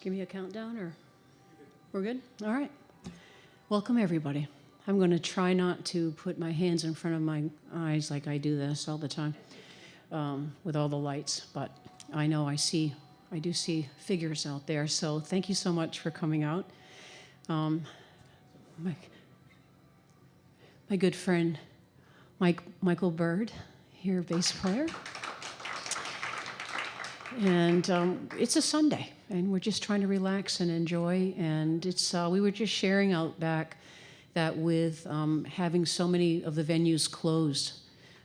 Give me a countdown or we're good? All right. Welcome, everybody. I'm going to try not to put my hands in front of my eyes like I do this all the time with all the lights, but I know I do see figures out there, so thank you so much for coming out. My good friend Michael Bird, here, bass player. And it's a Sunday, and we're just trying to relax and enjoy. And it's we were just sharing out back that with having so many of the venues closed,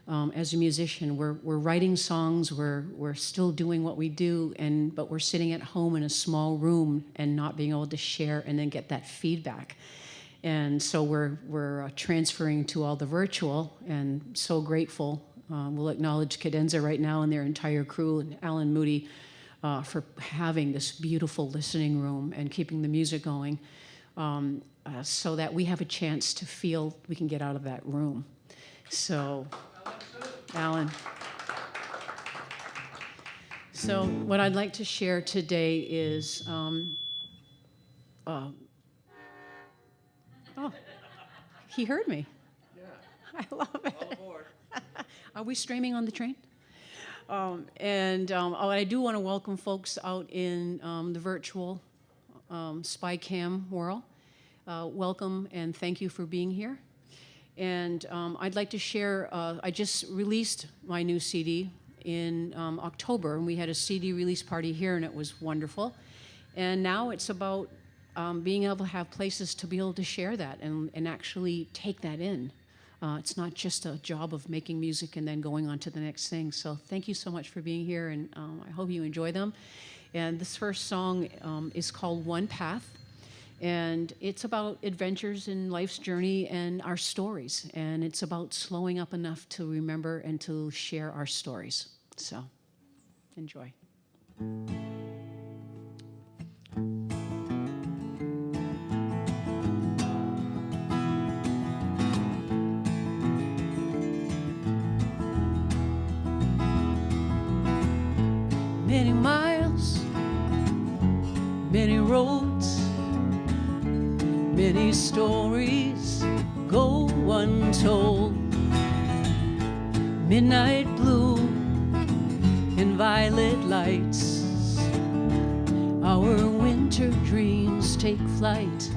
as a musician, we're writing songs, we're still doing what we do, but we're sitting at home in a small room and not being able to share and then get that feedback. And so we're transferring to all the virtual, and so grateful. We'll acknowledge Cadenza right now and their entire crew, and Alan Moody for having this beautiful listening room and keeping the music going, so that we have a chance to feel we can get out of that room. So, Alan. So what I'd like to share today is, oh, he heard me. Yeah. I love it. All aboard. Are we streaming on the train? I do want to welcome folks out in the virtual SpyCam world. Welcome and thank you for being here. And I'd like to share, I just released my new CD in October, and we had a CD release party here, and it was wonderful. And now it's about being able to have places to be able to share that and actually take that in. It's not just a job of making music and then going on to the next thing. So thank you so much for being here, and I hope you enjoy them. And this first song is called One Path, and it's about adventures in life's journey and our stories. And it's about slowing up enough to remember and to share our stories. So enjoy. Many miles, many roads, many stories go untold. Midnight blue and violet lights, our winter dreams take flight.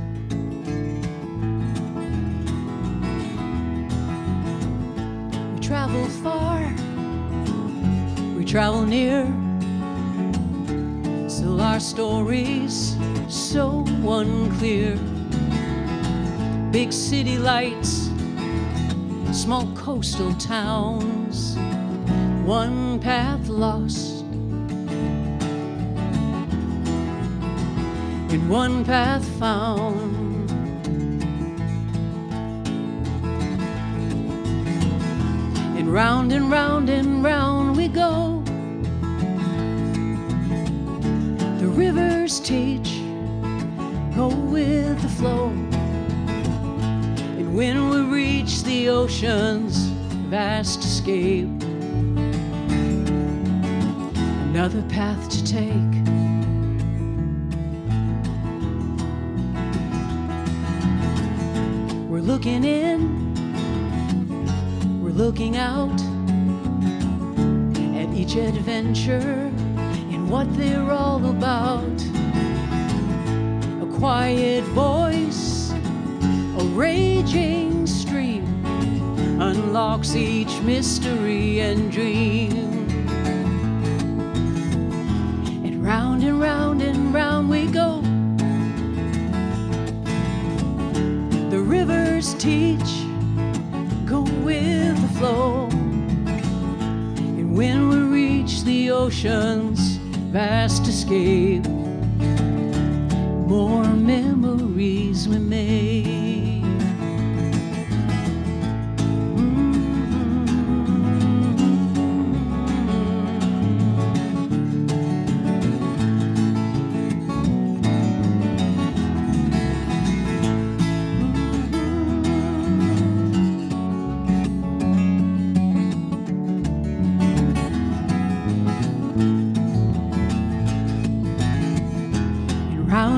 We travel far, we travel near, still our stories so unclear. Big city lights, small coastal towns, one path lost and one path found. And round and round and round we go. The rivers teach, go with the flow. And when we reach the ocean's vast escape, another path to take. We're looking in, we're looking out at each adventure and what they're all about. A quiet voice, a raging stream, unlocks each mystery and dream. And round and round and round we go. The rivers teach, go with the flow. And when we reach the ocean's vast escape, more memories we made.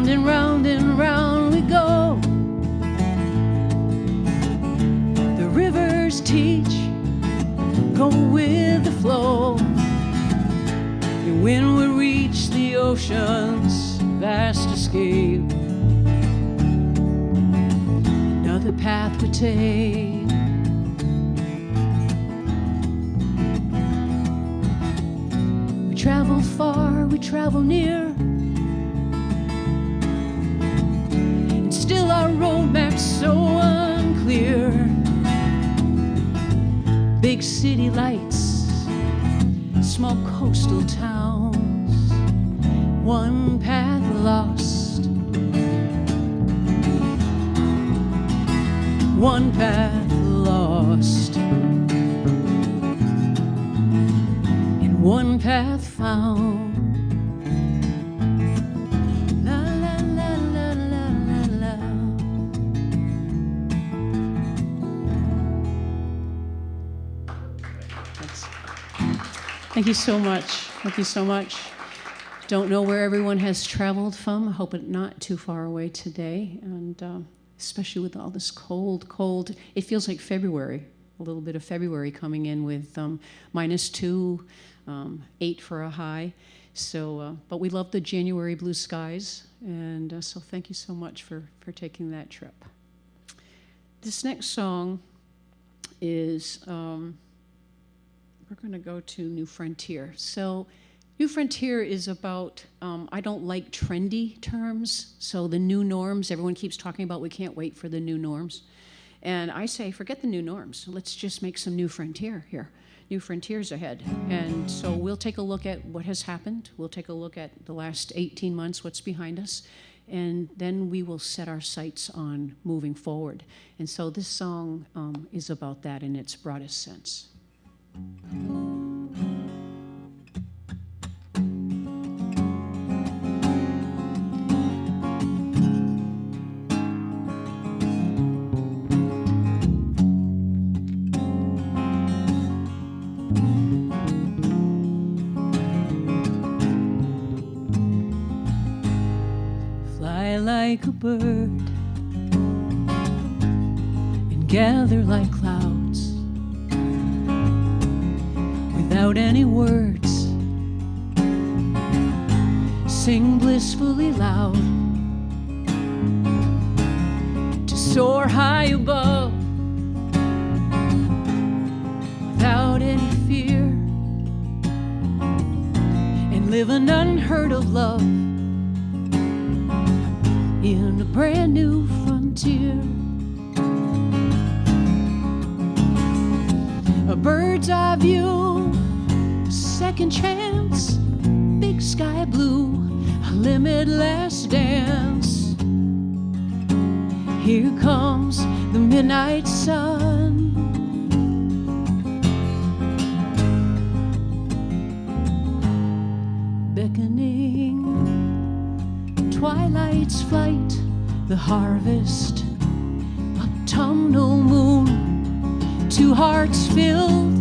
round and round and round we go. The rivers teach, go with the flow. And when we reach the ocean's vast escape, another path we take. We travel far, we travel near, and still our roadmap's so unclear. Big city lights, small coastal towns, one path lost, one path lost, and one path found. La la la la la la la. Thank you so much. Thank you so much. Don't know where everyone has traveled from. I hope it's not too far away today. And especially with all this cold. It feels like February, a little bit of February coming in with -2, 8 for a high. So, but we love the January blue skies. And so thank you so much for taking that trip. This next song is... we're going to go to New Frontier. So New Frontier is about, I don't like trendy terms, so the new norms, everyone keeps talking about we can't wait for the new norms. And I say, forget the new norms. Let's just make some new frontier here. New frontiers ahead. And so we'll take a look at what has happened. We'll take a look at the last 18 months, what's behind us. And then we will set our sights on moving forward. And so this song is about that in its broadest sense. Fly like a bird and gather like clouds without any words, sing blissfully loud, to soar high above without any fear, and live an unheard of love in a brand new frontier. A bird's eye view, second chance, big sky blue, a limitless dance. Here comes the midnight sun, beckoning, twilight's flight, the harvest, autumnal moon, two hearts filled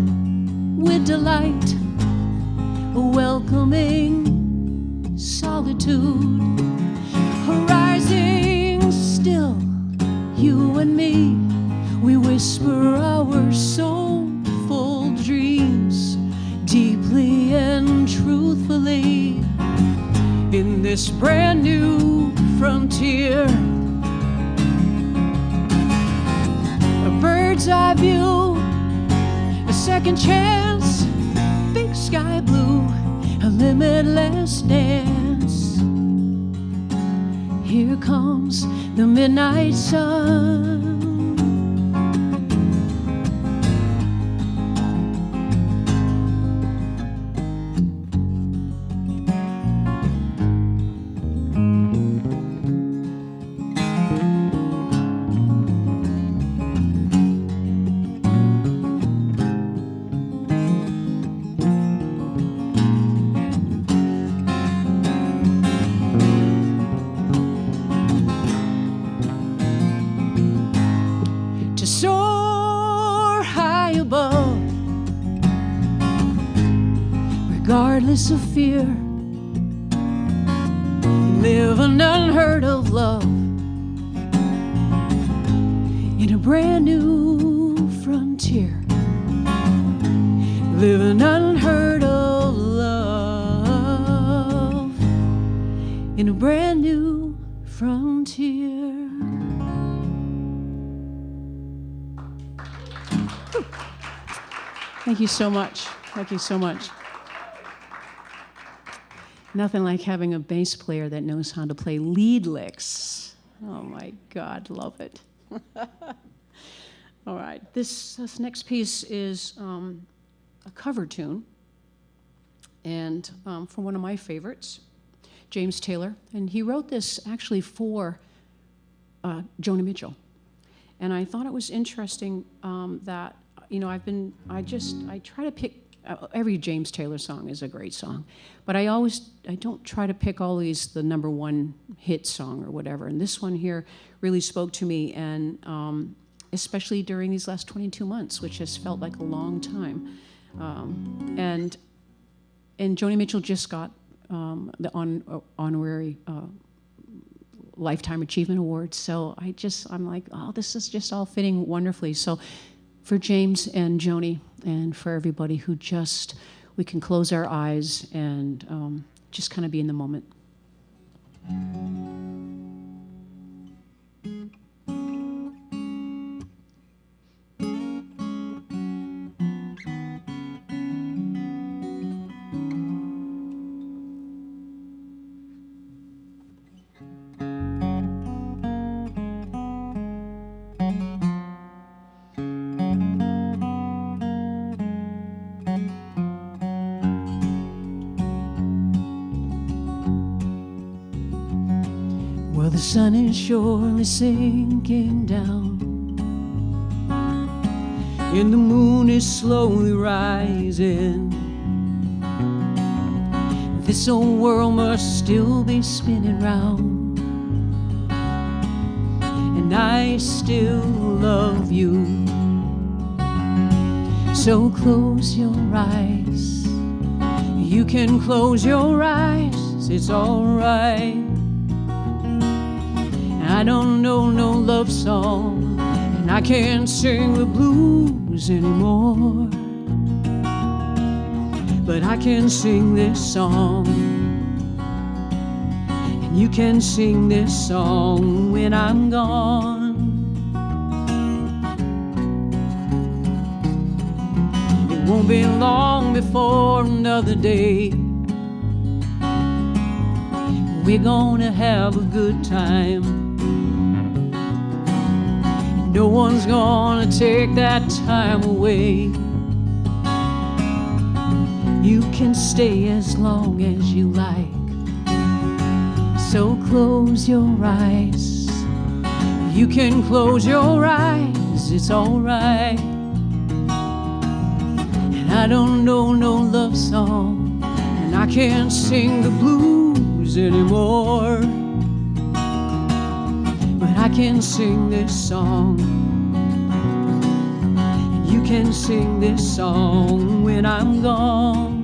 with delight, a welcoming solitude, arising still, you and me, we whisper our soulful dreams, deeply and truthfully, in this brand new frontier. A bird's eye view, a second chance, big sky blue, a limitless dance. Here comes the midnight sun. Regardless of fear, live an unheard of love in a brand new frontier. Live an unheard of love in a brand new frontier. Thank you so much. Thank you so much. Nothing like having a bass player that knows how to play lead licks. Oh my God, love it. All right, this next piece is a cover tune, and from one of my favorites, James Taylor, and he wrote this actually for Joni Mitchell. And I thought it was interesting that, you know, I try to pick, every James Taylor song is a great song, but I don't try to pick all these, the number one hit song or whatever. And this one here really spoke to me, and especially during these last 22 months, which has felt like a long time. And Joni Mitchell just got the honorary Lifetime Achievement Award. So I'm like, oh, this is just all fitting wonderfully. So for James and Joni, and for everybody who we can close our eyes and just kind of be in the moment. Well, the sun is surely sinking down, and the moon is slowly rising. This old world must still be spinning round, and I still love you. So close your eyes. You can close your eyes, it's alright. I don't know no love song, and I can't sing the blues anymore, but I can sing this song, and you can sing this song when I'm gone. It won't be long before another day. We're gonna have a good time. No one's gonna take that time away. You can stay as long as you like. So close your eyes. You can close your eyes, it's alright. And I don't know no love song, and I can't sing the blues anymore, but I can sing this song, and you can sing this song when I'm gone.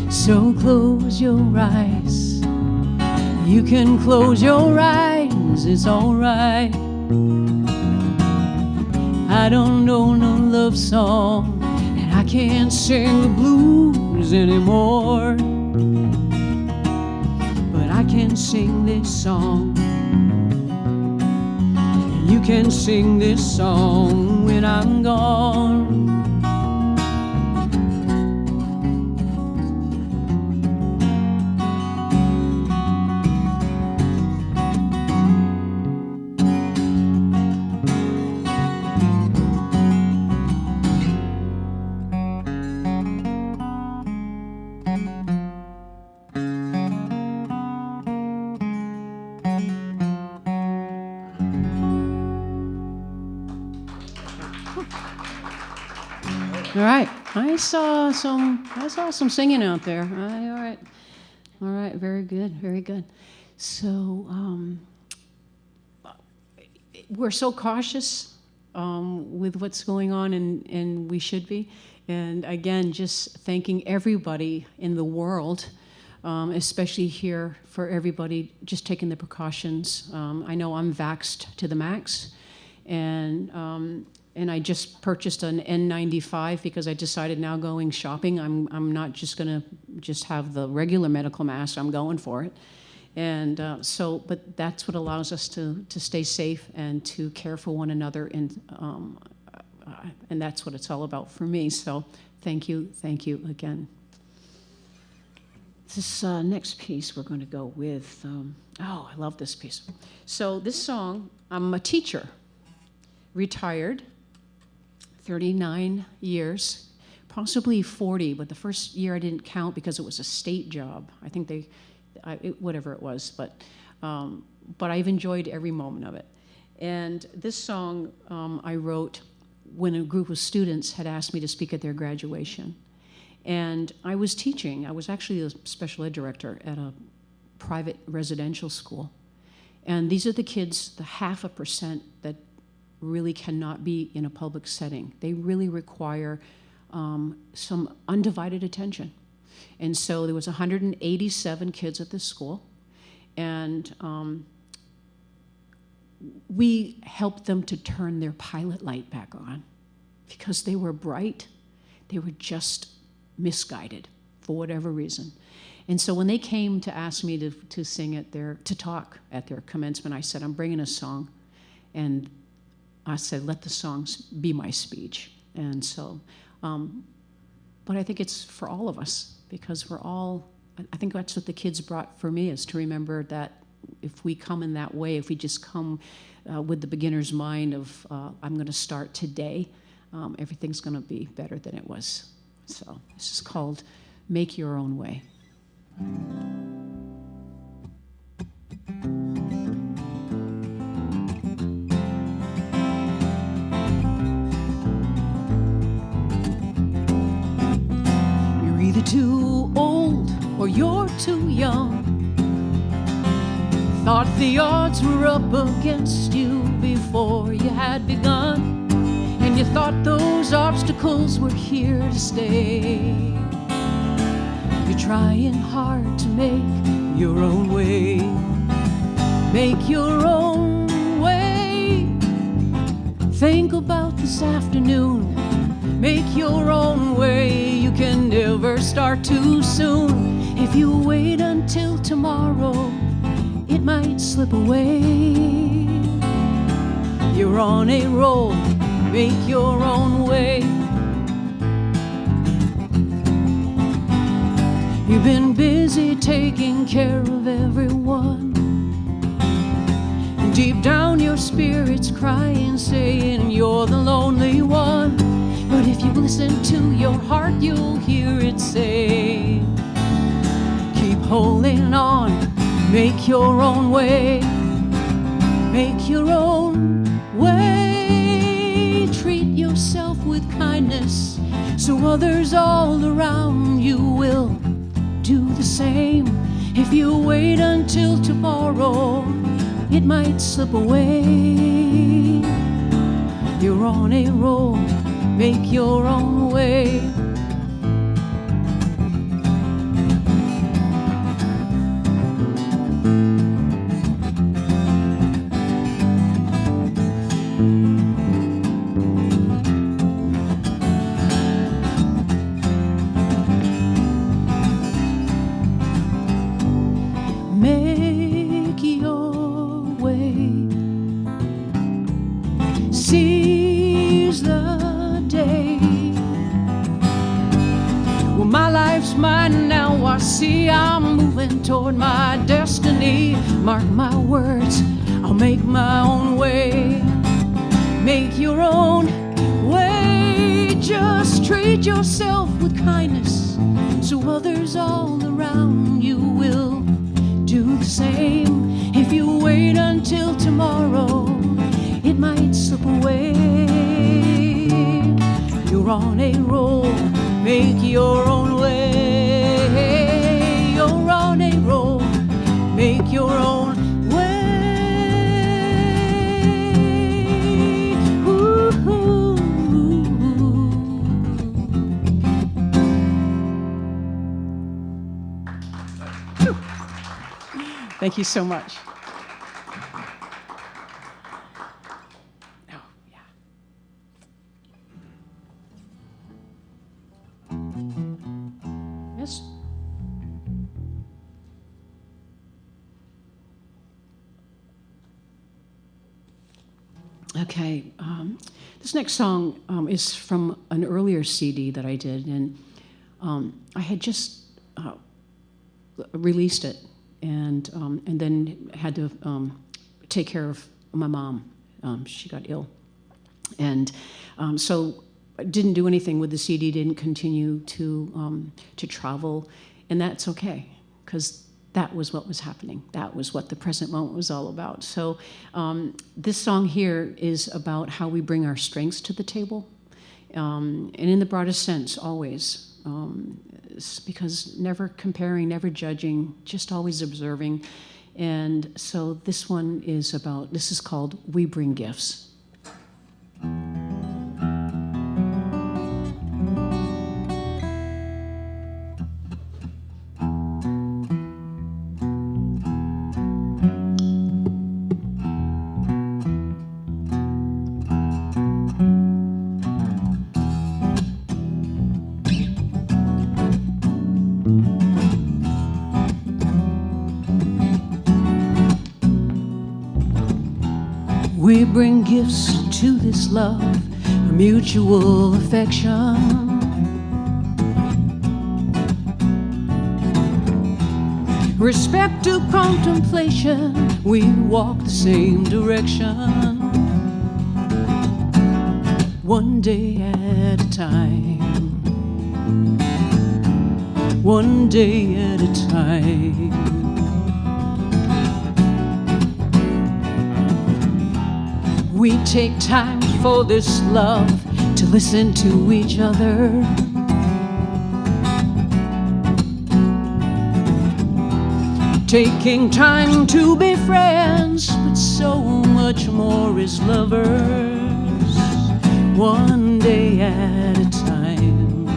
So close your eyes. You can close your eyes, it's alright. I don't know no love song, and I can't sing the blues anymore, but I can sing this song, and you can sing this song when I'm gone. All right. I saw some singing out there. All right. Very good. Very good. So we're so cautious with what's going on, and we should be. And again, just thanking everybody in the world, especially here, for everybody just taking the precautions. I know I'm vaxxed to the max, and I just purchased an N95 because I decided now going shopping, I'm not just gonna just have the regular medical mask, I'm going for it. And but that's what allows us to stay safe and to care for one another, and that's what it's all about for me. So thank you again. This next piece we're going to go with, I love this piece. So this song, I'm a teacher, retired, 39 years, possibly 40, but the first year I didn't count because it was a state job. I think whatever it was, but I've enjoyed every moment of it. And this song I wrote when a group of students had asked me to speak at their graduation. And I was teaching. I was actually a special ed director at a private residential school. And these are the kids, the 0.5% that really cannot be in a public setting. They really require some undivided attention. And so there was 187 kids at this school, and we helped them to turn their pilot light back on because they were bright. They were just misguided for whatever reason. And so when they came to ask me to sing to talk at their commencement, I said, I'm bringing a song. And I said, let the songs be my speech. And so, but I think it's for all of us, because I think that's what the kids brought for me, is to remember that if we come in that way, if we just come with the beginner's mind of, I'm going to start today, everything's going to be better than it was. So this is called Make Your Own Way. You're either too old or you're too young. Thought the odds were up against you before you had begun. And you thought those obstacles were here to stay. You're trying hard to make your own way. Make your own way. Think about this afternoon. Make your own way. You can never start too soon. If you wait until tomorrow, it might slip away. You're on a roll. Make your own way. You've been busy taking care of everyone, and deep down your spirit's crying, saying you're the lonely one. But if you listen to your heart, you'll hear it say, keep holding on. Make your own way. Make your own way. Treat yourself with kindness, so others all around you will do the same. If you wait until tomorrow, it might slip away. You're on a roll. Make your own way. Seize the day. Well, my life's mine now. I see I'm moving toward my destiny. Mark my words, I'll make my own way. Make your own way. Just treat yourself with kindness, so others all around you will do the same. If you wait until tomorrow, it might slip away. You're on a roll, make your own way. You're on a roll, make your own way. Ooh. Thank you so much. Oh, yeah. Yes? Okay. This next song is from an earlier CD that I did, and I had just released it, and then had to take care of my mom. She got ill, and so I didn't do anything with the CD. Didn't continue to travel, and that's okay, because that was what was happening. That was what the present moment was all about. So this song here is about how we bring our strengths to the table, and in the broadest sense, always. Because never comparing, never judging, just always observing. And so this one is about, this is called We Bring Gifts. We bring gifts to this love, a mutual affection. Respect to contemplation, we walk the same direction. One day at a time, one day at a time. We take time for this love to listen to each other. Taking time to be friends, but so much more as lovers. One day at a time,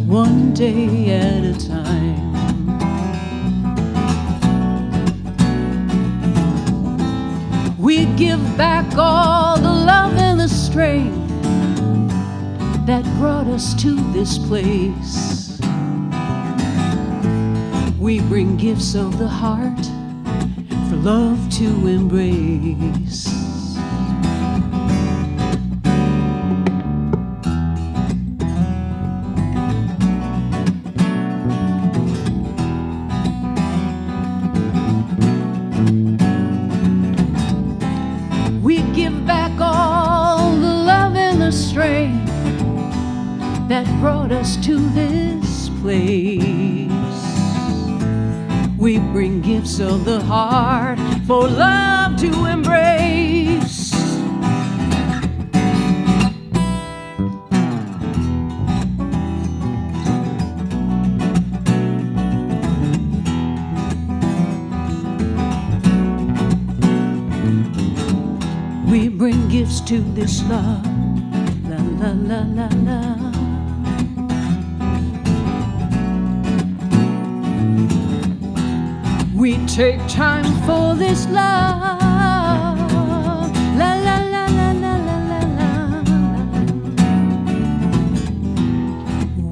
one day at a time. We give back all the love and the strength that brought us to this place. We bring gifts of the heart for love to embrace. We give back all the love and the strength that brought us to this place. We bring gifts of the heart for love to embrace. We bring gifts to this love, la la la la la. We take time for this love, la la la la la la la la.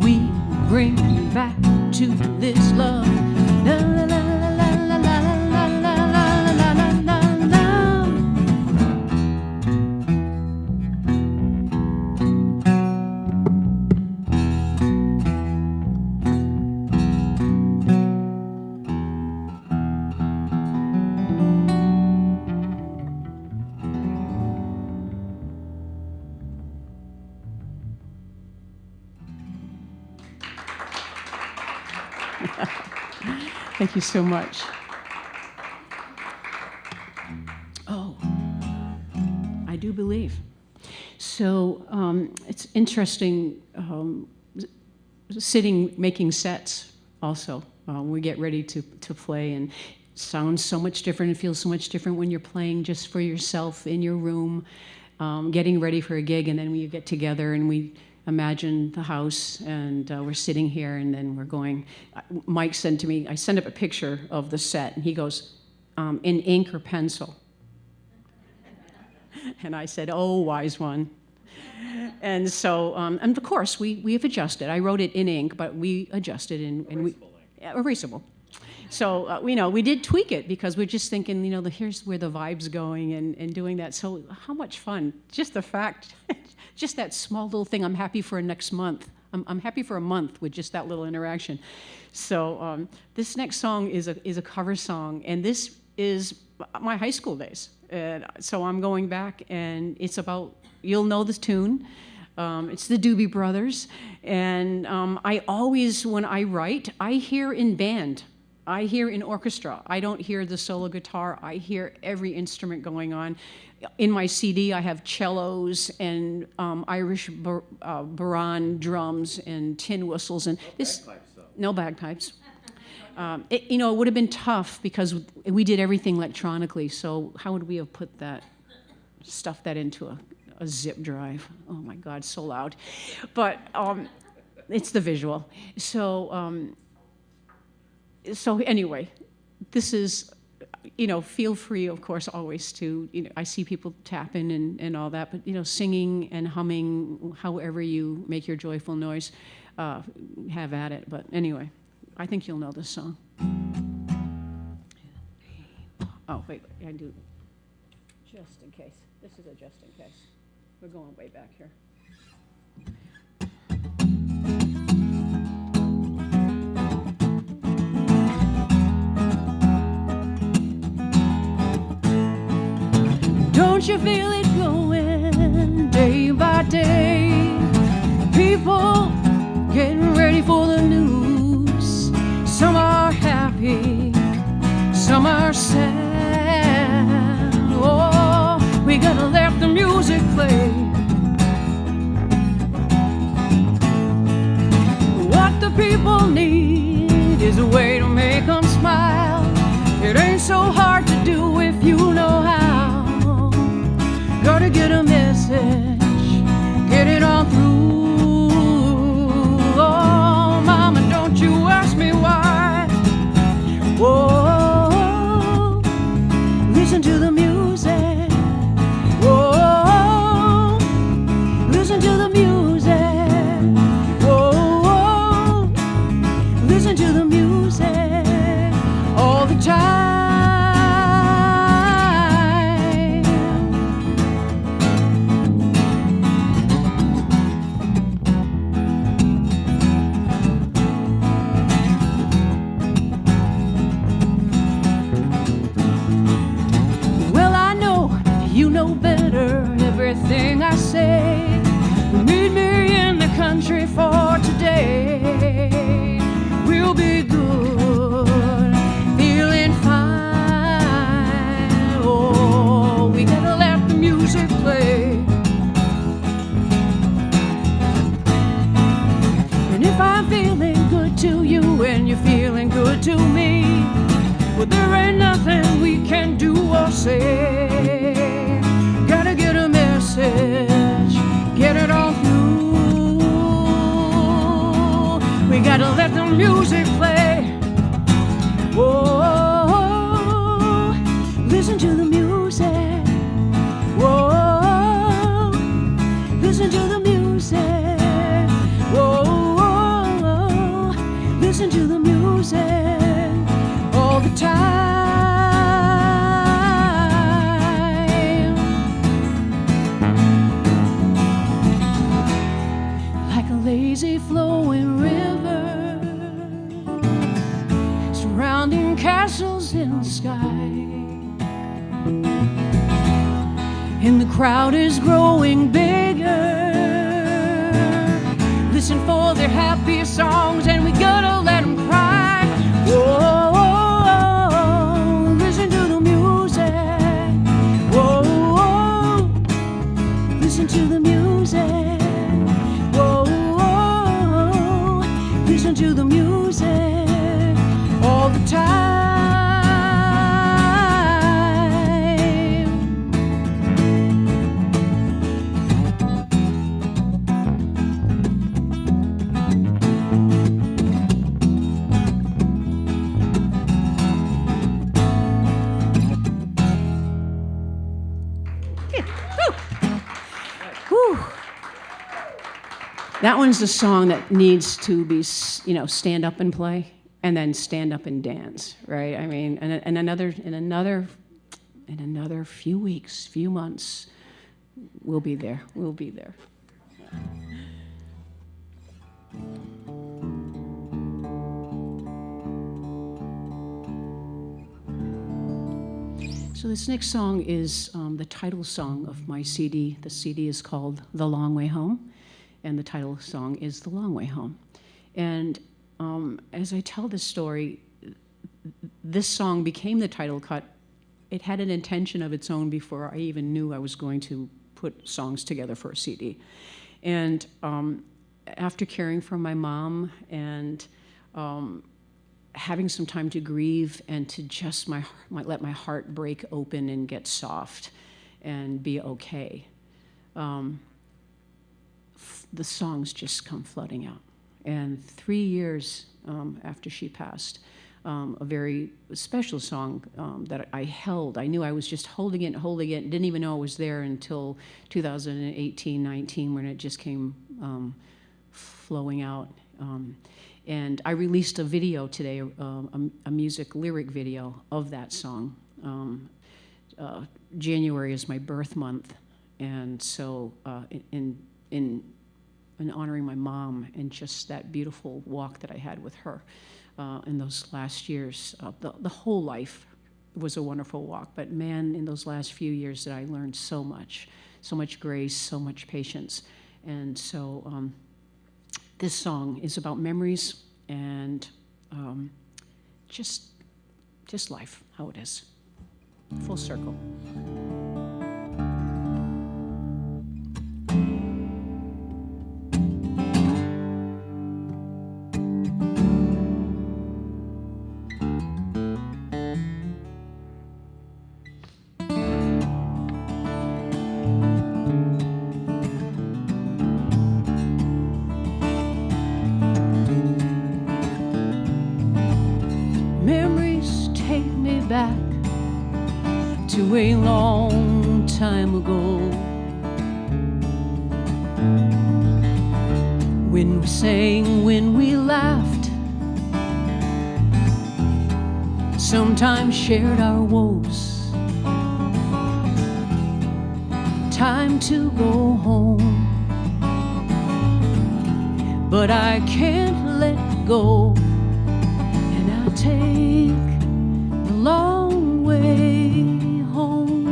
We bring back to this love, la la la la la la la la la la la la. Thank you so much. Oh, I do believe. So it's interesting sitting, making sets also. We get ready to play, and it sounds so much different. It feels so much different when you're playing just for yourself in your room, getting ready for a gig, and then when you get together and we imagine the house, and we're sitting here, and then we're going. Mike said to me, I sent up a picture of the set, and he goes, in ink or pencil? And I said, oh, wise one. And so, and of course, we have adjusted. I wrote it in ink, but we adjusted, and we erasable. So we did tweak it because we're just thinking, here's where the vibe's going, and doing that. So how much fun! Just the fact, just that small little thing. I'm happy for next month. I'm happy for a month with just that little interaction. So this next song is a cover song, and this is my high school days. And so I'm going back, and it's about, you'll know this tune. It's the Doobie Brothers. And I always, when I write, I hear in band. I hear in orchestra. I don't hear the solo guitar. I hear every instrument going on. In my CD, I have cellos and Irish baran drums and tin whistles. And no bagpipes. It would have been tough because we did everything electronically. So how would we have put that, stuffed that into a zip drive? Oh my God, so loud. But it's the visual. So so anyway, this is, feel free, of course, always to, I see people tapping and all that, but, singing and humming, however you make your joyful noise, have at it. But anyway. I think you'll know this song. Oh, wait, I do. Just in case. This is a just in case. We're going way back here. Don't you feel it going day by day? People getting ready for the news. Some are happy, some are sad. Oh, we gotta let the music play. What the people need is a way to make them smile. It ain't so hard to do if you know how. Gotta get a message, get it on through. Oh, mama, don't you ask me why. Whoa, listen to the music. Whoa, listen to the music. Whoa, listen to the music all the time. Everything I say, meet me in the country for today. We'll be good, feeling fine. Oh, we gotta let the music play. And if I'm feeling good to you and you're feeling good to me, well, there ain't nothing we can do or say. Gotta get a message, get it all through. We gotta let the music play. Whoa, listen to the music. Whoa, listen to the music. Whoa, listen to the music all the time. Lazy flowing river, surrounding castles in the sky, and the crowd is growing bigger. Listen for their happy songs, and we gotta let them cry. Whoa, listen to the music. Whoa, listen to the music. That one's the song that needs to be, stand up and play, and then stand up and dance, right? I mean, and in another few weeks, few months, we'll be there. We'll be there. So this next song is the title song of my CD. The CD is called The Long Way Home, and the title song is The Long Way Home. And as I tell this story, this song became the title cut. It had an intention of its own before I even knew I was going to put songs together for a CD. And after caring for my mom and having some time to grieve and to just let my heart break open and get soft and be okay, the songs just come flooding out. And 3 years after she passed, a very special song that I held. I knew I was just holding it, didn't even know it was there until 2018, 19, when it just came flowing out. And I released a video today, a music lyric video of that song. January is my birth month, and so in honoring my mom and just that beautiful walk that I had with her in those last years, the whole life was a wonderful walk, but man, in those last few years that I learned so much grace, so much patience. And so this song is about memories and just life, how it is, full circle. Back to a long time ago, when we sang, when we laughed, sometimes shared our woes. Time to go home, but I can't let go, and I'll take long way home.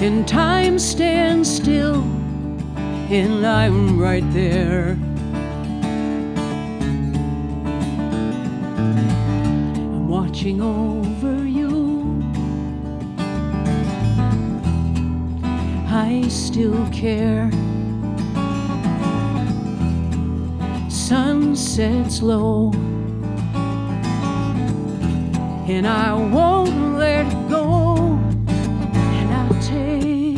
And time stands still, and I'm right there. I'm watching over you. I still care. Sun sets low, and I won't let go, and I'll take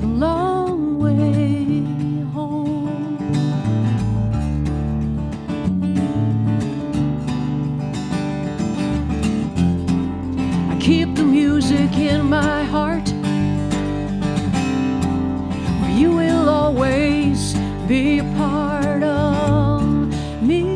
the long way home. I keep the music in my heart, where you will always be a part of me.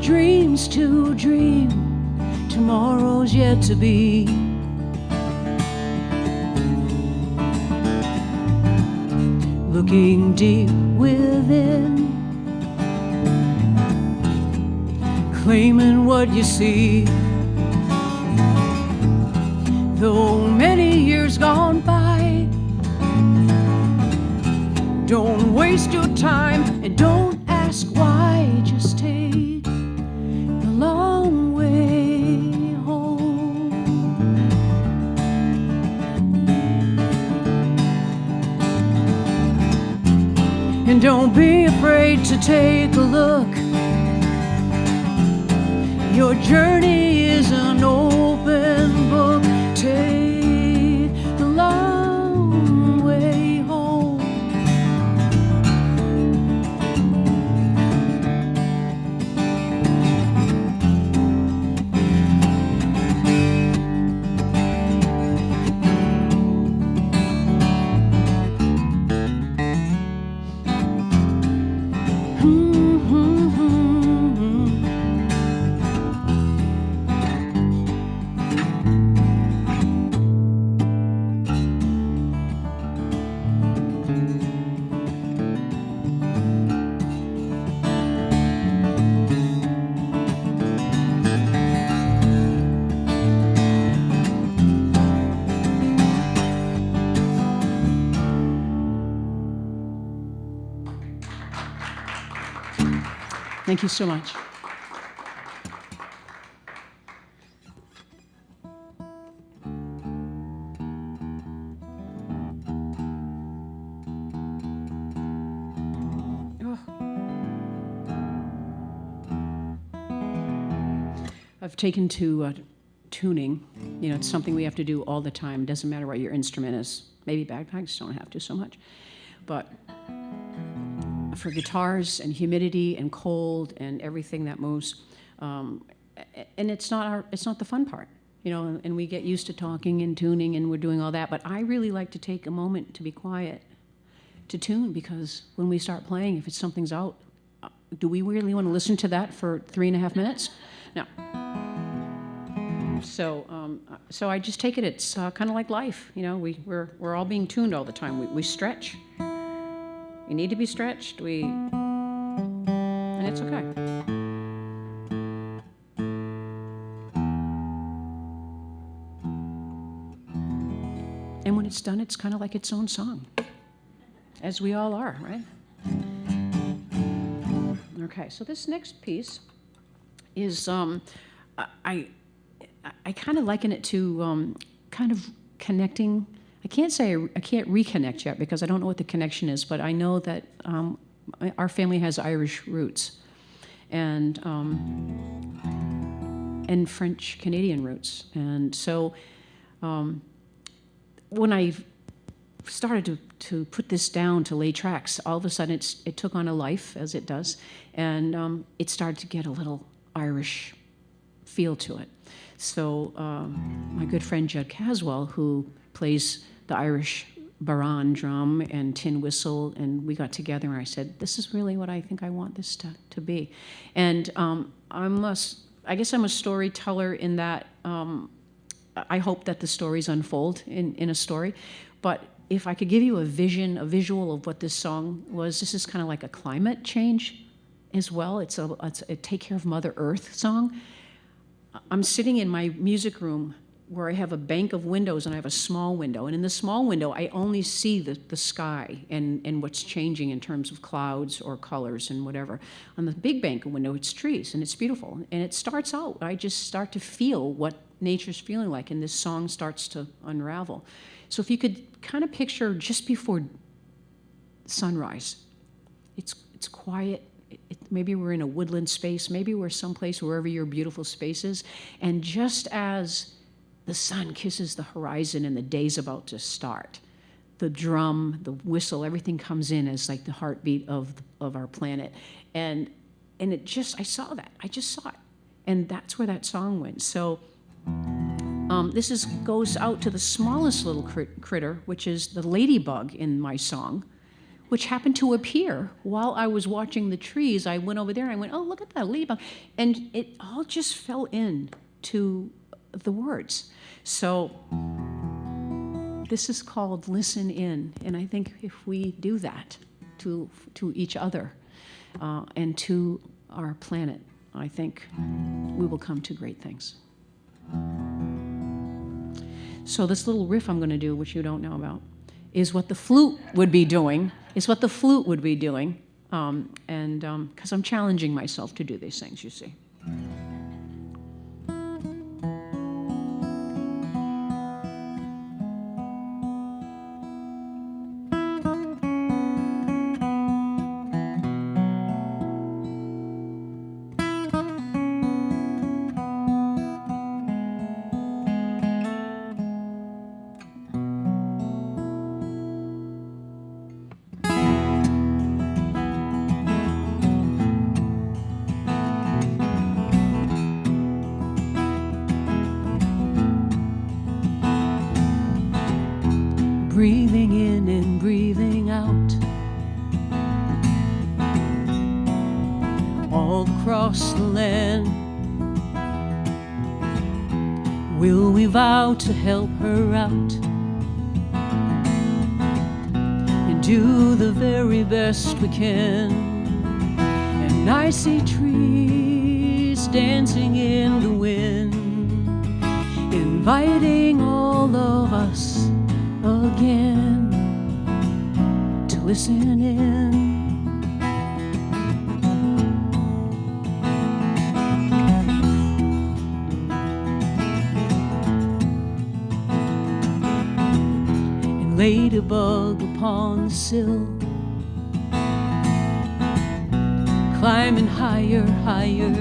Dreams to dream, tomorrow's yet to be. Looking deep within, claiming what you see. Though many years gone by, don't waste your time and don't ask why, just take And don't be afraid to take a look. Your journey is an open book. Take the long way home. Thank you so much. I've taken to tuning. You know, it's something we have to do all the time. Doesn't matter what your instrument is. Maybe bagpipes don't have to so much. But for guitars and humidity and cold and everything that moves, and it's not the fun part, you know. And we get used to talking and tuning, and we're doing all that. But I really like to take a moment to be quiet, to tune, because when we start playing, if something's out, do we really want to listen to that for 3.5 minutes? No. So I just take it. It's kind of like life, you know. We're all being tuned all the time. We stretch. You need to be stretched. And it's okay. And when it's done, it's kind of like its own song, as we all are, right? Okay, so this next piece is I kind of liken it to kind of connecting. I can't reconnect yet because I don't know what the connection is, but I know that our family has Irish roots and French Canadian roots, and so when I started to put this down, to lay tracks, all of a sudden it took on a life, as it does, and it started to get a little Irish feel to it. So my good friend Judd Caswell, who plays the Irish baran drum and tin whistle, and we got together and I said, this is really what I think I want this to be. And I guess I'm a storyteller in that I hope that the stories unfold in a story. But if I could give you a visual of what this song was, this is kind of like a climate change as well. It's a Take Care of Mother Earth song. I'm sitting in my music room where I have a bank of windows and I have a small window. And in the small window, I only see the sky and what's changing in terms of clouds or colors and whatever. On the big bank of window, it's trees and it's beautiful. And it starts out, I just start to feel what nature's feeling like, and this song starts to unravel. So if you could kind of picture just before sunrise, it's quiet. Maybe we're in a woodland space, maybe we're someplace wherever your beautiful space is, and just as the sun kisses the horizon and the day's about to start, the drum, the whistle, everything comes in as like the heartbeat of our planet. And it just, I saw that. I just saw it. And that's where that song went. So this goes out to the smallest little critter, which is the ladybug in my song, which happened to appear while I was watching the trees. I went over there and I went, oh, look at that ladybug. And it all just fell in to the words. So this is called Listen In. And I think if we do that to each other and to our planet, I think we will come to great things. So this little riff I'm going to do, which you don't know about, is what the flute would be doing. Because I'm challenging myself to do these things, you see. breathing in and breathing out. All across the land, will we vow to help her out and do the very best we can. And I see trees dancing in the wind, inviting all of us again to listen in. And ladybug upon the sill, climbing higher, higher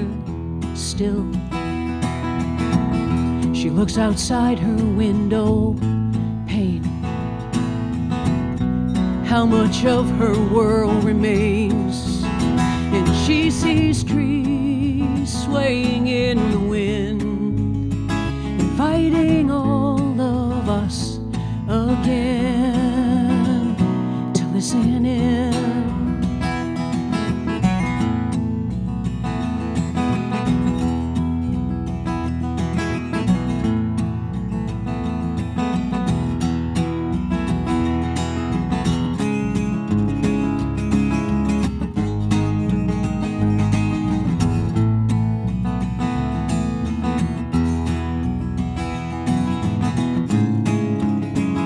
still. She looks outside her window pane. How much of her world remains? And she sees trees swaying in the wind, inviting all of us again to listen in.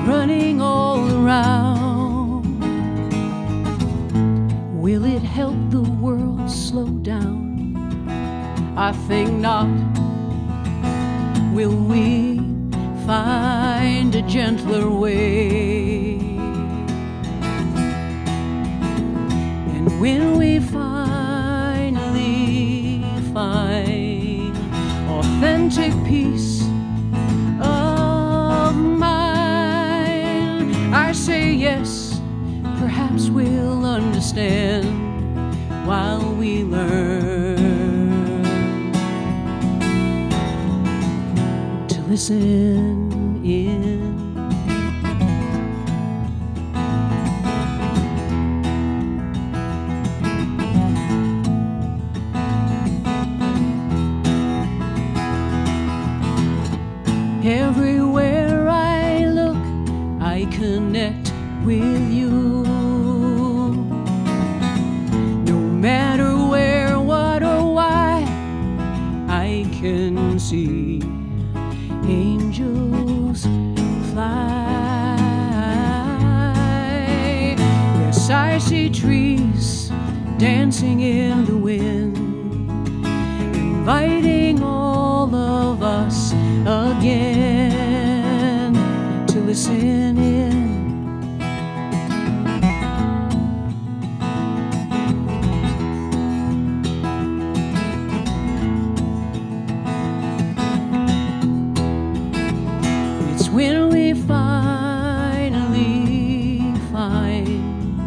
Running all around, will it help the world slow down? I think not. Will we find a gentler way? And when we finally find authentic peace of mind, I say yes, perhaps we'll understand while we learn to listen in. Everywhere I look, I connect with you. No matter where, what, or why, I can see angels fly. Yes, I see trees dancing in the wind, inviting all of us again to listen in. It's when we finally find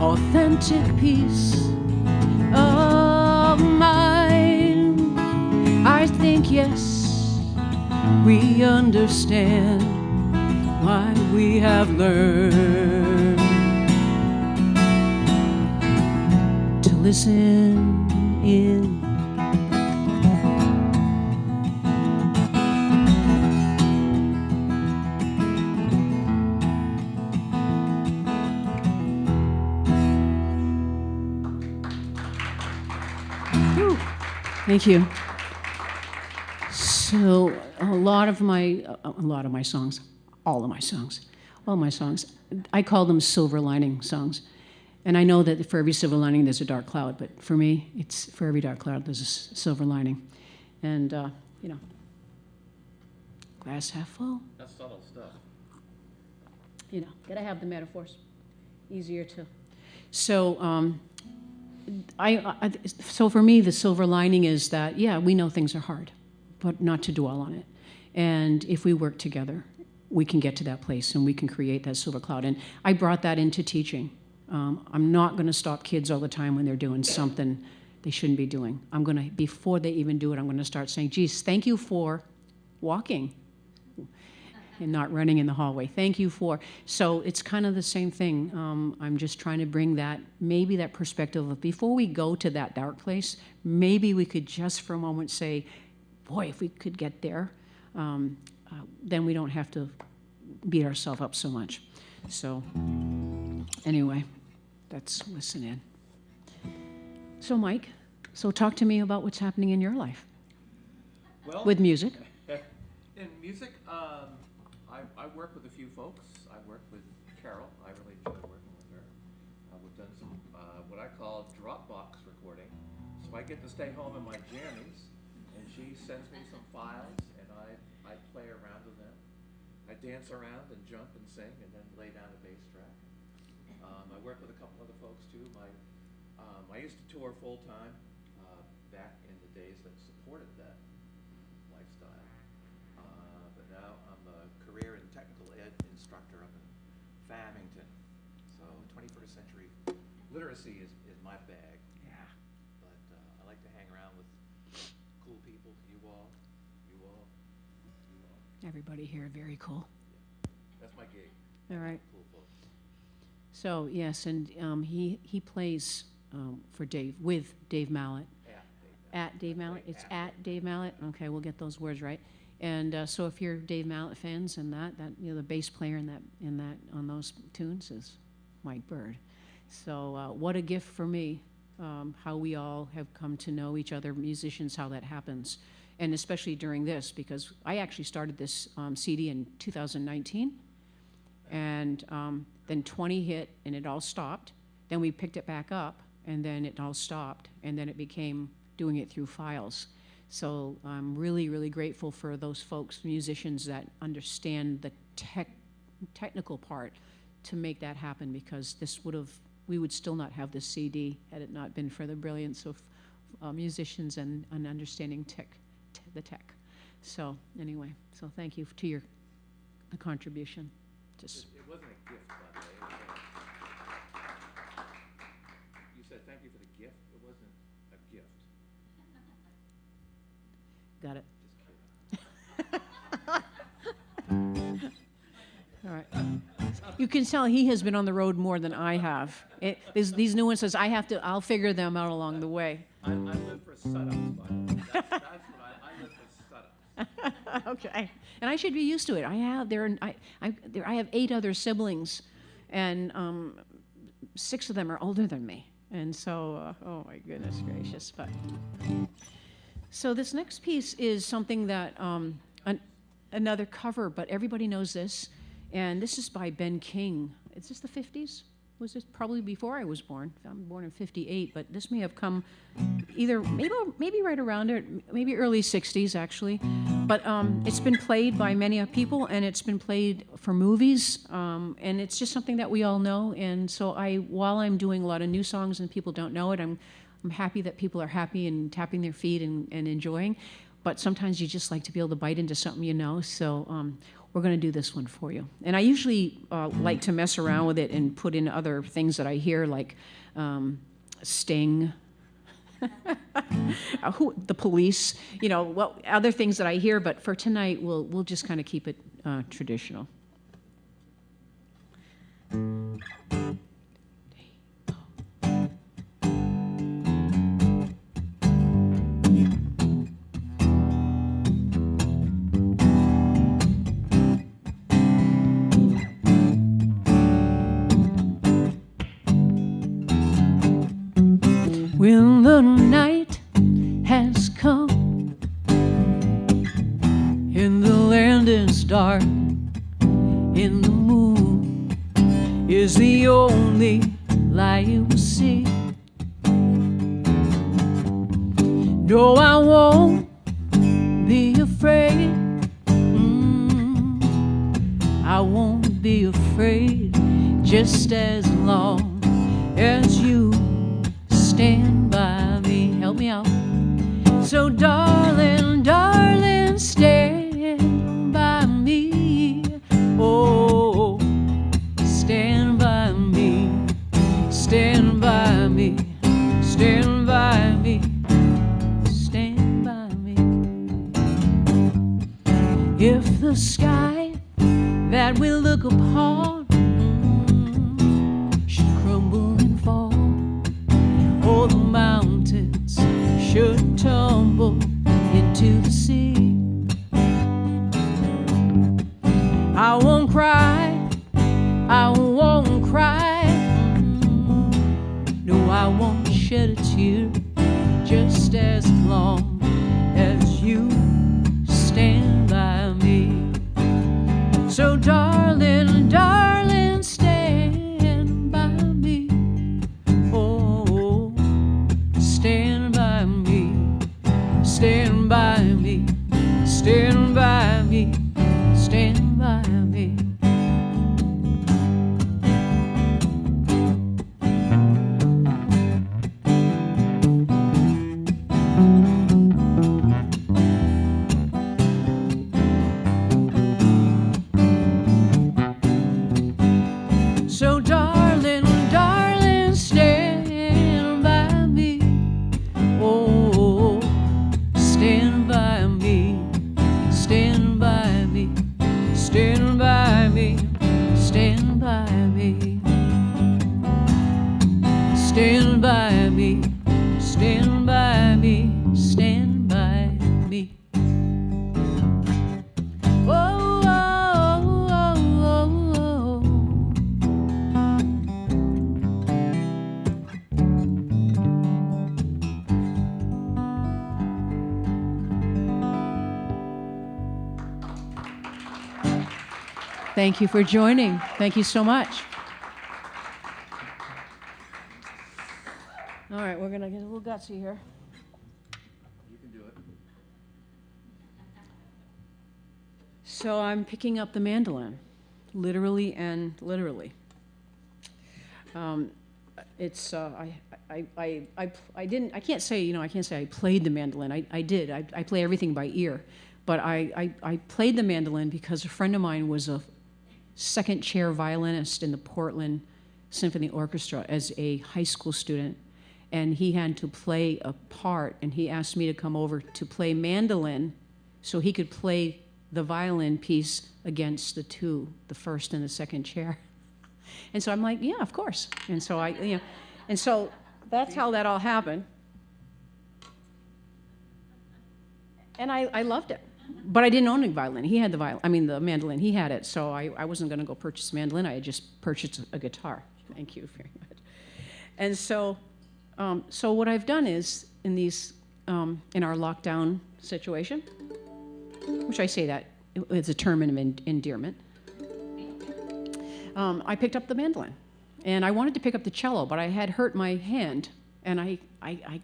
authentic peace of mind, I think yes, we understand why we have learned to listen in. Whew. Thank you. So all of my songs, all my songs, I call them silver lining songs. And I know that for every silver lining there's a dark cloud, but for me, it's for every dark cloud there's a silver lining. And, glass half full. That's subtle stuff. Gotta have the metaphors. Easier to. So, so for me, the silver lining is that, yeah, we know things are hard, but not to dwell on it. And if we work together, we can get to that place and we can create that silver cloud. And I brought that into teaching. I'm not going to stop kids all the time when they're doing something they shouldn't be doing. I'm going to, before they even do it, I'm going to start saying, geez, thank you for walking. and not running in the hallway. Thank you for, so it's kind of the same thing. I'm just trying to bring that, maybe that perspective of before we go to that dark place, maybe we could just for a moment say, boy, if we could get there, then we don't have to beat ourselves up so much. So anyway, let's listen in. So Mike, so talk to me about what's happening in your life. Well, with music. In music, I work with a few folks. I work with Carol. I really enjoy working with her. We've done some what I call Dropbox recording. So I get to stay home in my jammies, and she sends me some files, and I play around with them. I dance around and jump and sing, and then lay down a bass track. I work with a couple other folks too. I used to tour full time back in the days that supported that lifestyle. But now I'm a career and technical ed instructor up in Farmington. So 21st century literacy is my bag. Yeah. But I like to hang around with cool people, you all. Everybody here, very cool. That's my gig. All right. Cool folks. So yes, and he plays for Dave, with Dave Mallett. At Dave Mallett? It's at Dave Mallett? Okay, we'll get those words right. And so if you're Dave Mallett fans, and that the bass player in that on those tunes is Mike Bird. So what a gift for me, how we all have come to know each other, musicians, how that happens. And especially during this, because I actually started this CD in 2019, and then 20 hit, and it all stopped. Then we picked it back up, and then it all stopped, and then it became doing it through files. So I'm really, really grateful for those folks, musicians that understand the technical part to make that happen, because we would still not have this CD had it not been for the brilliance of musicians and understanding the tech. So anyway, so thank you to the contribution. Just It wasn't a gift, by the way. You said thank you for the gift. It wasn't a gift. got it. Just kidding. All right. You can tell he has been on the road more than I have. These nuances, I'll figure them out along the way. I live for setups, by the way. That's what I live for setups. Okay. And I should be used to it. I have 8 other siblings, and 6 of them are older than me. And so, oh my goodness gracious. But so this next piece is something that another cover, but everybody knows this. And this is by Ben King. Is this the 50s? Was this probably before I was born? I'm born in 58, but this may have come either, maybe right around it, maybe early 60s actually. But it's been played by many people, and it's been played for movies, and it's just something that we all know. And so while I'm doing a lot of new songs and people don't know it, I'm happy that people are happy and tapping their feet and enjoying. But sometimes you just like to be able to bite into something you know. So we're going to do this one for you. And I usually like to mess around with it and put in other things that I hear, like Sting, the Police, other things that I hear. But for tonight, we'll just kind of keep it traditional. When the night has come and the land is dark, and the moon is the only light you will see, no, I won't be afraid. I won't be afraid, just as long as you stand by me. Help me out. So darling, darling, stand by me. Oh, stand by me. Stand by me. Stand by me. Stand by me. If the sky that we look upon should crumble and fall. All the mountains should tumble into the sea. I won't cry, I won't cry. No, I won't shed a tear, just as long as you stand by me. So darling, darling, stand by me. Oh, stand by me, stand by me, stand by me, stand by me. So darling, darling, stand by me. Oh, stand by me, stand by me, stand by me, stand by me, stand by me, stand by me, stand by me. Oh, oh, oh, oh, oh. Thank you for joining. Thank you so much. All right, we're gonna get a little gutsy here. You can do it. So I'm picking up the mandolin, literally and literally. It's I can't say I played the mandolin. I did. I play everything by ear, but I played the mandolin because a friend of mine was a second chair violinist in the Portland Symphony Orchestra as a high school student, and he had to play a part, and he asked me to come over to play mandolin so he could play the violin piece against the first and the second chair. And so I'm like, yeah, of course. And so and so that's how that all happened. And I loved it. But I didn't own a violin. He had the mandolin. He had it. So I wasn't going to go purchase a mandolin. I had just purchased a guitar. Thank you very much. And so what I've done is in our lockdown situation, which I say that it's a term of endearment, I picked up the mandolin. And I wanted to pick up the cello, but I had hurt my hand, and I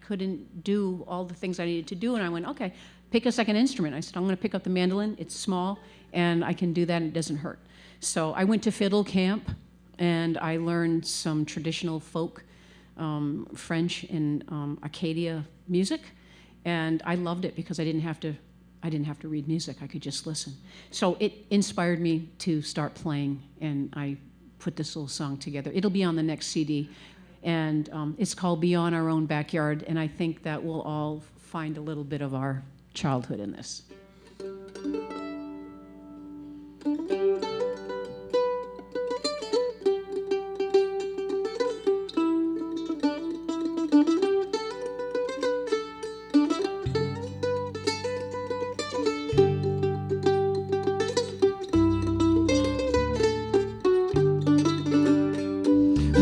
couldn't do all the things I needed to do. And I went, okay, pick a second instrument. I said, I'm going to pick up the mandolin. It's small, and I can do that, and it doesn't hurt. So I went to fiddle camp, and I learned some traditional folk French and Acadia music, and I loved it because I didn't have to read music. I could just listen. So it inspired me to start playing, and I put this little song together. It'll be on the next CD, and it's called Beyond Our Own Backyard, and I think that we'll all find a little bit of our childhood in this.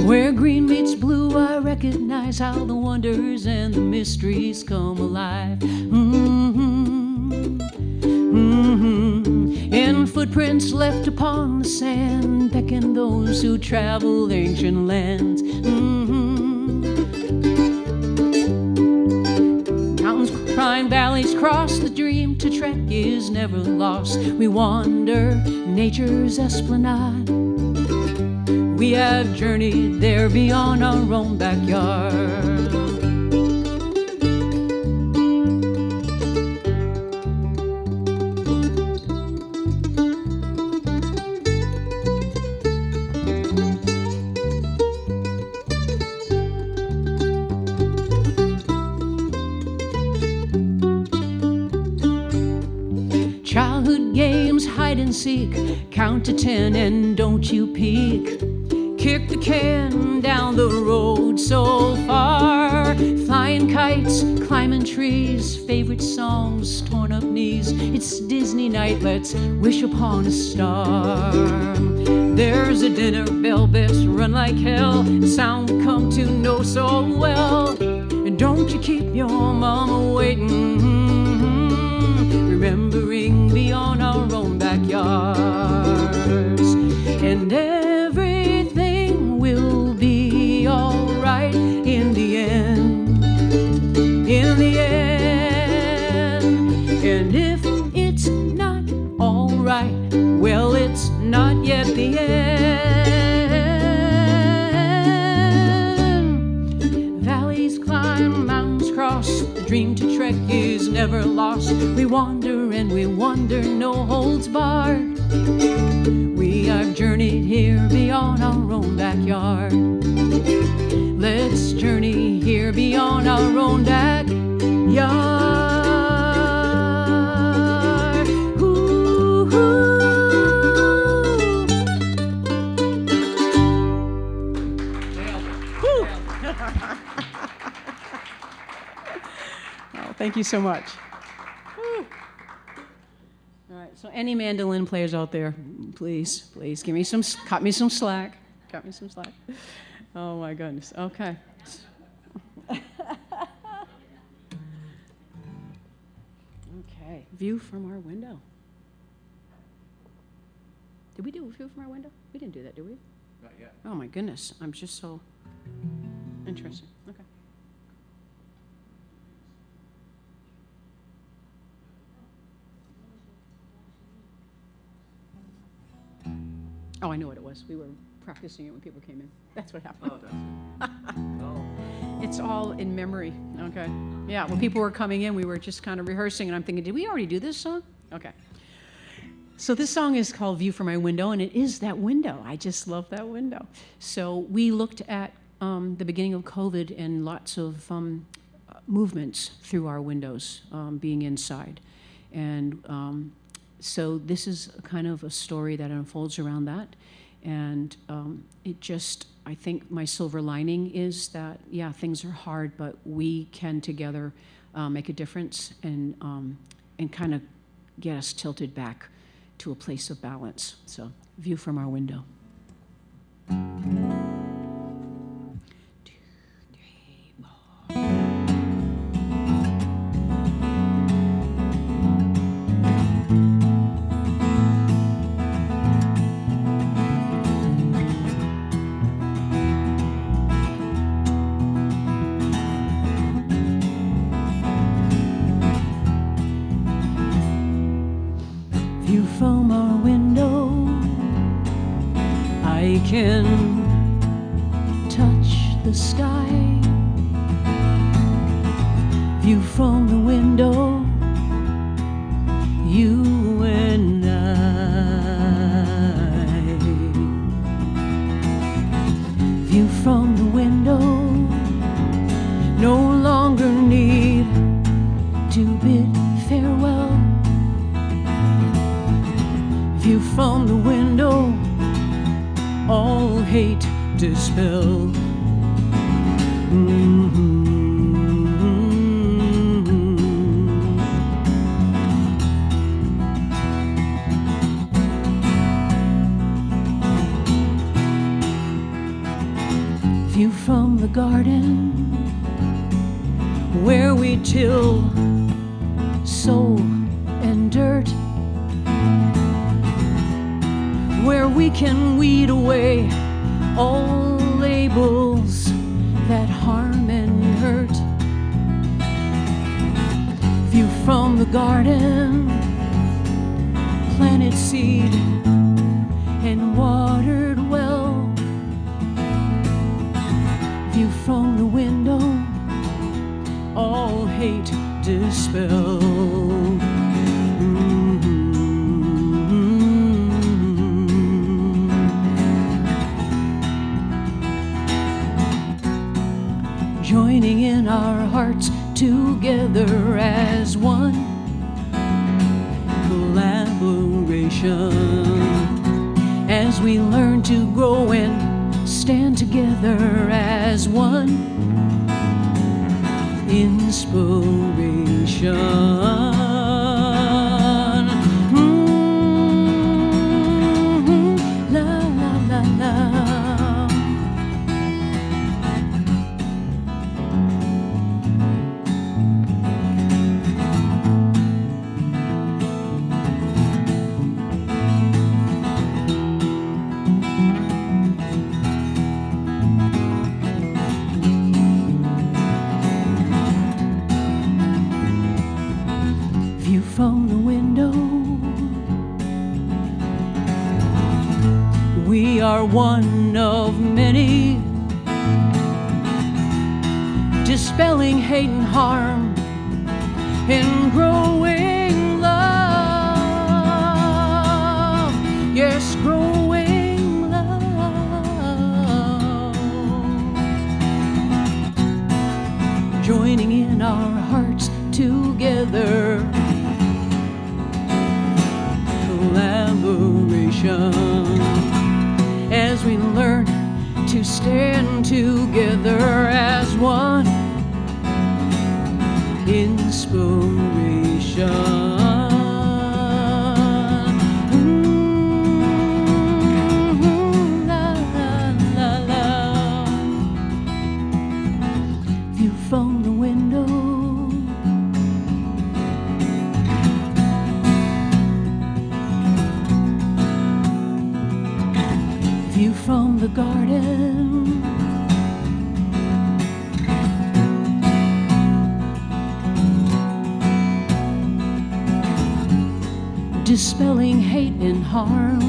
Where green meets blue, I recognize how the wonders and the mysteries come alive. And footprints left upon the sand beckon those who travel ancient lands. Mountains climb, valleys cross, the dream to trek is never lost. We wander nature's esplanade. We have journeyed there beyond our own backyard. Childhood games, hide hide and seek. Count to 10 and don't you peek. Kick the can down the road so far. Flying kites, climbing trees, favorite songs, torn up knees. It's Disney night, let's wish upon a star. There's a dinner bell, best run like hell. Sound we come to know so well. And don't you keep your mama waiting, remembering beyond our own backyards. And everything will be alright in the end, in the end. And if it's not alright, well, it's not yet the end. Valleys climb, mountains cross, the dream to trek is never lost. We wander and we wonder, no holds barred. We have journeyed here beyond our own backyard. Let's journey here beyond our own backyard. Ooh, ooh. Woo. Oh, thank you so much. Woo. All right, so any mandolin players out there, please give me some, cut me some slack. Cut me some slack. Oh my goodness. Okay. Okay. View from our window. Did we do a view from our window? We didn't do that, did we? Not yet. Oh my goodness. I'm just so interesting. Okay. Oh, I know what it was. We were practicing it when people came in. That's what happened. Oh, that's it. Oh. It's all in memory. Okay. Yeah, when people were coming in, we were just kind of rehearsing, and I'm thinking, did we already do this song? Okay. So this song is called View from My Window, and it is that window. I just love that window. So we looked at the beginning of COVID and lots of movements through our windows, being inside. And so this is kind of a story that unfolds around that. And it just, I think my silver lining is that, yeah, things are hard, but we can together make a difference and kind of get us tilted back to a place of balance. So, view from our window. 2, 3, 4. View from our window, I can touch the sky. View from the window, you and I. View from the window, no longer need to bid farewell. View from the window, all hate dispel. View from the garden, where we till soul and dirt, where we can weed away all labels that harm and hurt. View from the garden, planted seed and watered well. View from the window, all hate dispel. Joining in our hearts together as one, collaborating inspiration as we learn to grow and stand together as one. Inspiration. From the window, we are one of many, dispelling hate and harm and growing love. Yes, growing love. Joining in our hearts together. Collaboration as we learn to stand together as one. Inspiration. La, la, la. View from the window. View from the garden. Dispelling hate and harm.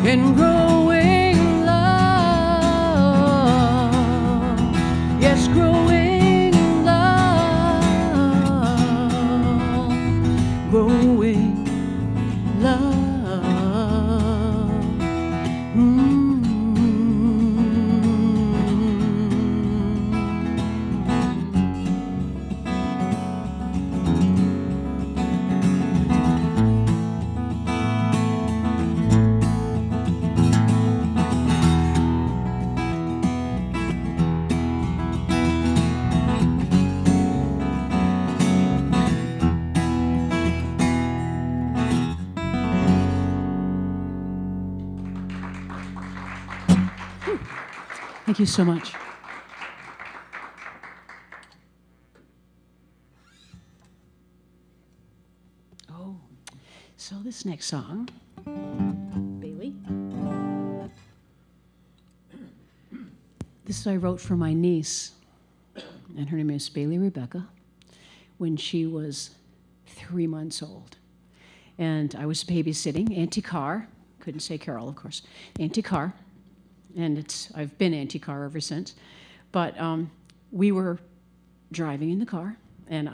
And growing love. Yes, growing love. Growing love. Thank you so much. Oh, so this next song, Bailey. This I wrote for my niece, and her name is Bailey Rebecca, when she was 3 months old. And I was babysitting Auntie Carr, couldn't say Carol, of course, Auntie Carr. And I've been Auntie Carr ever since. But we were driving in the car, and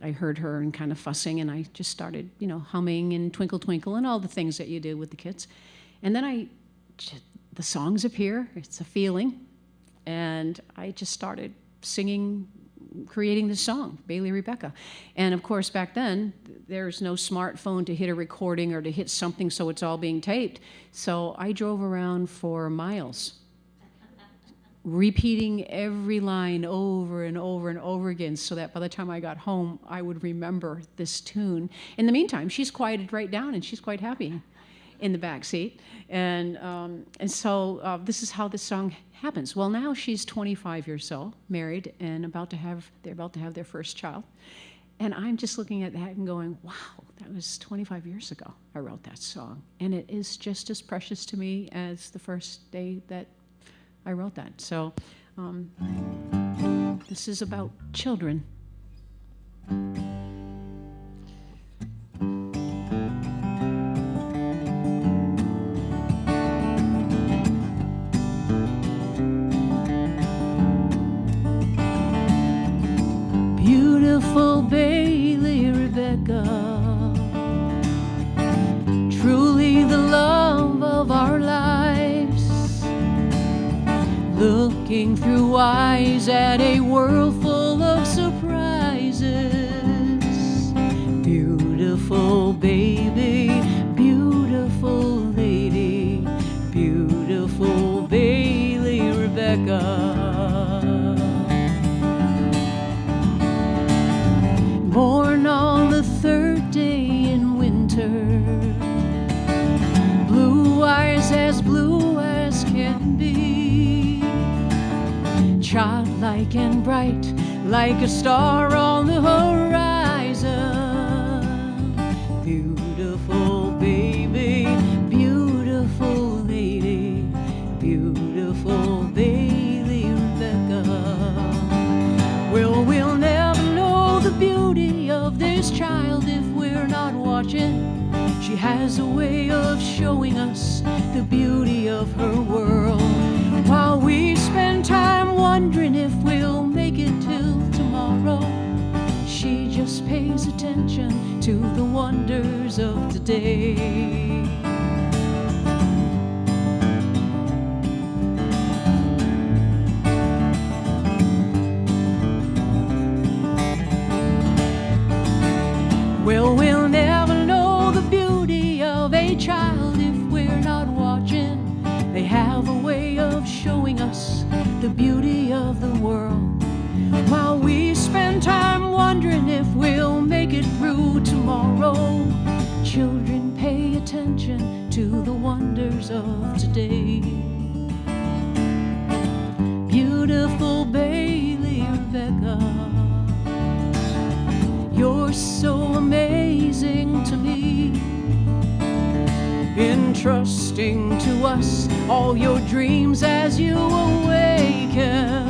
I heard her and kind of fussing, and I just started, humming and Twinkle Twinkle and all the things that you do with the kids. And then the songs appear, it's a feeling, and I just started singing, creating this song, Bailey Rebecca. And of course, back then, there's no smartphone to hit a recording or to hit something so it's all being taped. So I drove around for miles, repeating every line over and over and over again so that by the time I got home, I would remember this tune. In the meantime, she's quieted right down and she's quite happy in the back seat. And so this is how this song happens. Well, now she's 25 years old, married, and they're about to have their first child. And I'm just looking at that and going, wow, that was 25 years ago I wrote that song. And it is just as precious to me as the first day that I wrote that. So this is about children. Beautiful Bailey Rebecca, truly the love of our lives, looking through eyes at a world full of surprises. beautiful baby, beautiful lady, beautiful Bailey Rebecca. Born on the third day in winter, blue eyes as blue as can be, childlike and bright like a star on the horizon. Beautiful baby, beautiful lady, beautiful Bailey Rebecca. Well, we'll never know the beauty of this child if we're not watching. She has a way of showing us the beauty of her world, while we spend time wondering if we'll make it till tomorrow. She just pays attention to the wonders of today. Well, we'll never know the beauty of a child if we're not watching. They have a way of showing us the beauty of the world, while we spend time wondering if we'll make it through tomorrow. Children, pay attention to the wonders of today. Beautiful Bailey Rebecca, you're so amazing to me, entrusting to us all your dreams as you awaken.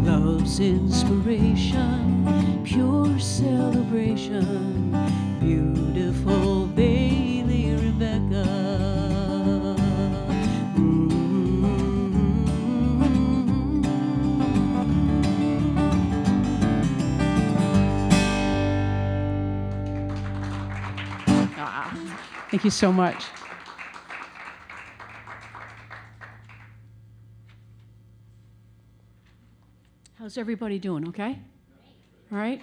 Love's inspiration, pure celebration, beautiful Bailey Rebecca. Thank you so much. How's everybody doing? Okay? All right?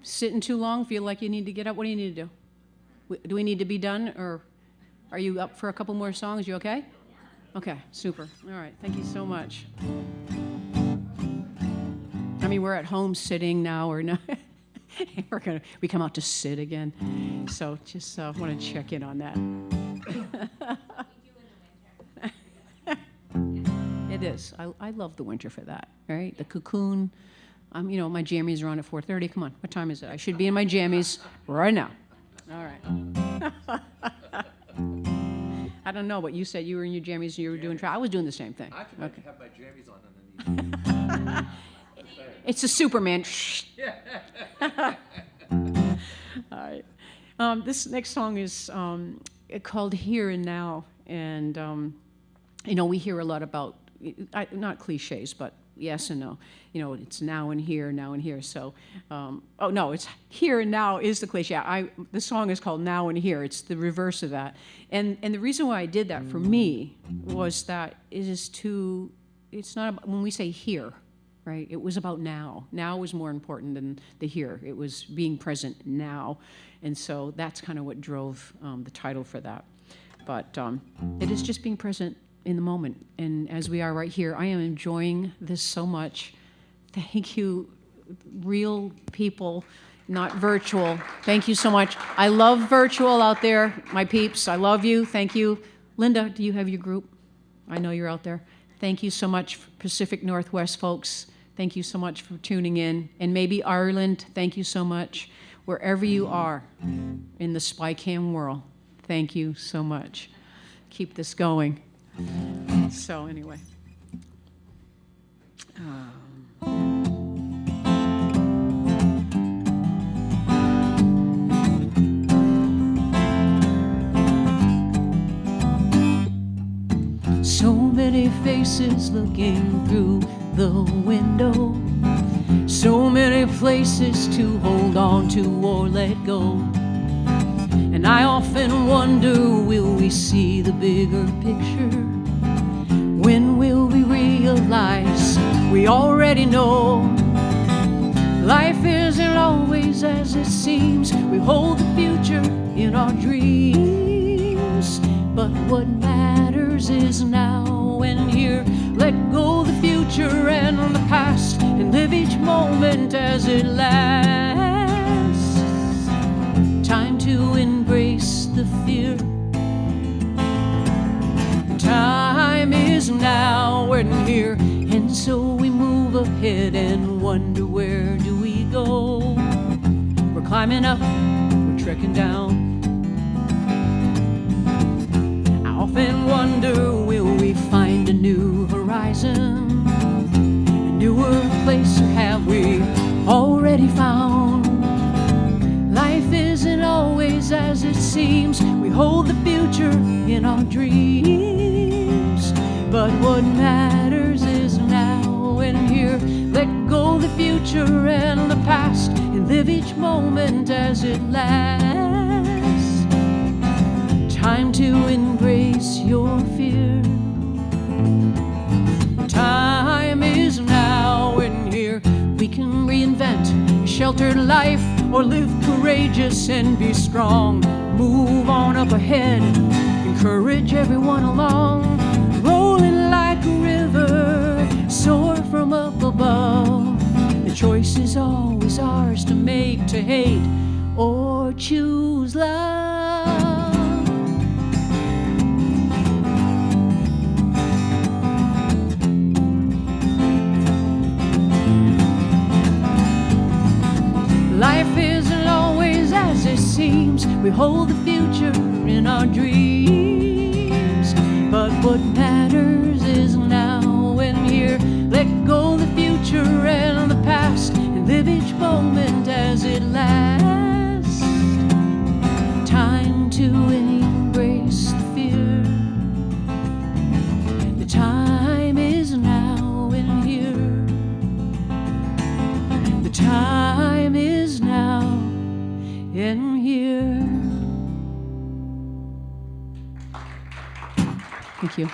Sitting too long? Feel like you need to get up? What do you need to do? Do we need to be done, or are you up for a couple more songs? You okay? Okay, super. All right, thank you so much. I mean, we're at home sitting now, or not. We come out to sit again. So just want to check in on that. It is. I love the winter for that, right? The cocoon. My jammies are on at 4:30. Come on, what time is it? I should be in my jammies right now. All right. I don't know, but you said you were in your jammies and you were doing I was doing the same thing. I actually have my jammies on underneath. It's a Superman. All right. This next song is called Here and Now. And, we hear a lot about, not cliches, but yes and no. It's now and here, now and here. So, it's here and now is the cliche. The song is called Now and Here. It's the reverse of that. And the reason why I did that for me was that it's not about, when we say here, right? It was about now. Now was more important than the here. It was being present now. And so that's kind of what drove the title for that. But it is just being present in the moment. And as we are right here, I am enjoying this so much. Thank you, real people, not virtual. Thank you so much. I love virtual out there, my peeps. I love you. Thank you. Linda, do you have your group? I know you're out there. Thank you so much, Pacific Northwest folks. Thank you so much for tuning in. And maybe Ireland, thank you so much. Wherever you are in the SpyCam world, thank you so much. Keep this going. So anyway. So many faces looking through the window, so many places to hold on to or let go. And I often wonder, will we see the bigger picture? When will we realize we already know Life isn't always as it seems. We hold the future in our dreams. But what matters is now and here. Let go the future and the past, and live each moment as it lasts. Time to embrace the fear. Time is now and here. And so we move ahead and wonder, where do we go? We're climbing up, we're trekking down. I often wonder, will we find a new horizon, a newer place, or have we already found? Life isn't always as it seems. We hold the future in our dreams. But what matters is now and here. Let go the future and the past, and live each moment as it lasts. Time to embrace your fear. Time is now and here. We can reinvent a sheltered life, or live courageous and be strong. Move on up ahead, encourage everyone along. Rolling like a river, soar from up above. The choice is always ours to make, to hate or choose love. Life isn't always as it seems. We hold the future in our dreams. But what matters is now and here. Let go the future and the past, and live each moment as it lasts. Time to embrace the fear. The time is now and here. The time is now and here. Thank you.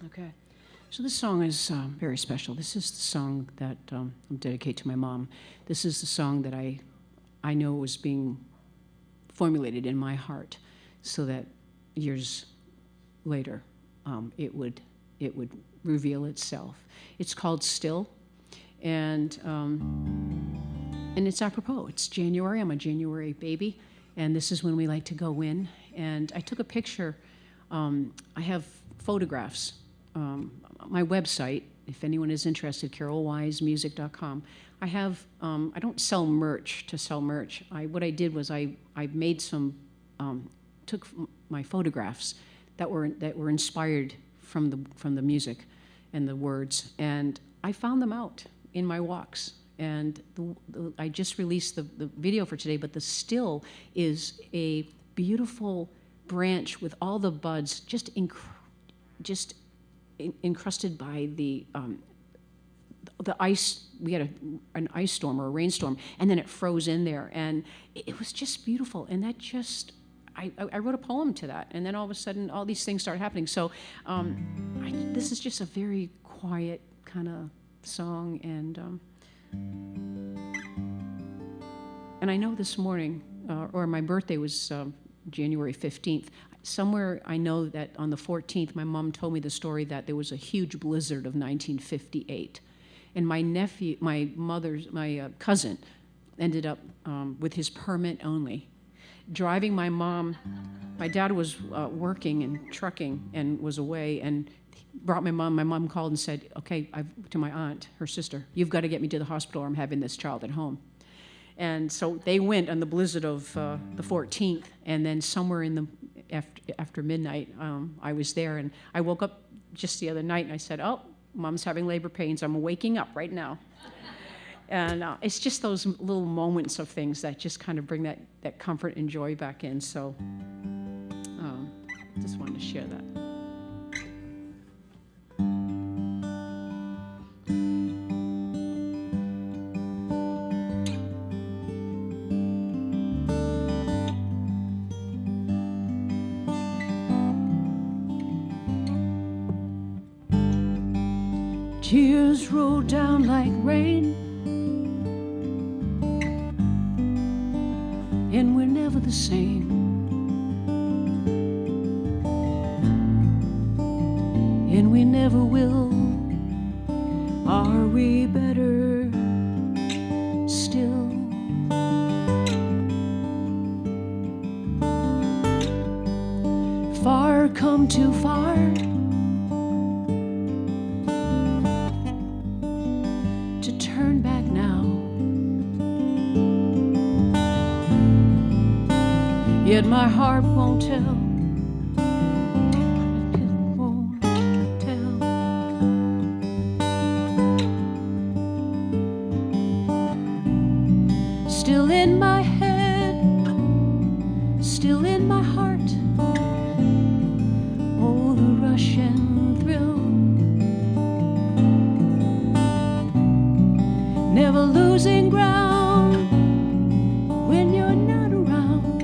Okay. So this song is very special. This is the song that I dedicate to my mom. This is the song that I know was being formulated in my heart, so that years later it would reveal itself. It's called Still, and it's apropos. It's January. I'm a January baby, and this is when we like to go in. And I took a picture. I have photographs. My website, if anyone is interested, carolwisemusic.com. I have, I don't sell merch to sell merch. What I did was I made some, took my photographs that were inspired from the music and the words, and I found them out in my walks. And I just released the video for today, but the still is a beautiful branch with all the buds just encrusted by the ice. We had an ice storm or a rainstorm, and then it froze in there, and it was just beautiful. And that just, I wrote a poem to that, and then all of a sudden, all these things started happening. So this is just a very quiet kind of song, and I know this morning, or my birthday was January 15th. Somewhere I know that on the 14th, my mom told me the story that there was a huge blizzard of 1958. And my nephew, my cousin, ended up with his permit only, driving my mom. My dad was working and trucking and was away, and brought my mom. My mom called and said, okay, to my aunt, her sister, you've got to get me to the hospital or I'm having this child at home. And so they went on the blizzard of the 14th, and then somewhere in the after midnight, I was there, and I woke up just the other night, and I said, oh, Mom's having labor pains. I'm waking up right now. And it's just those little moments of things that just kind of bring that comfort and joy back in. So just wanted to share that. Tears roll down like rain, and we're never the same. And we never will. Are we better still? Far come too far to turn back now. Yet my heart won't tell. It won't tell. Still in my head, still in my heart. Oh, the rush and thrill. Never losing ground when you're not around.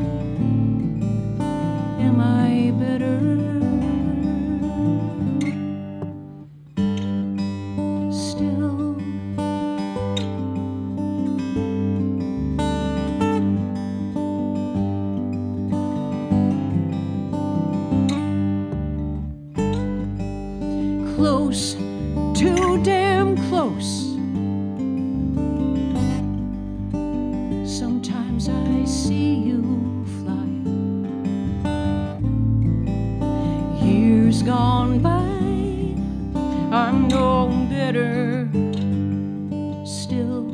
Am I better still? Close, too damn close. Sometimes I see you fly. Years gone by, I'm no better still.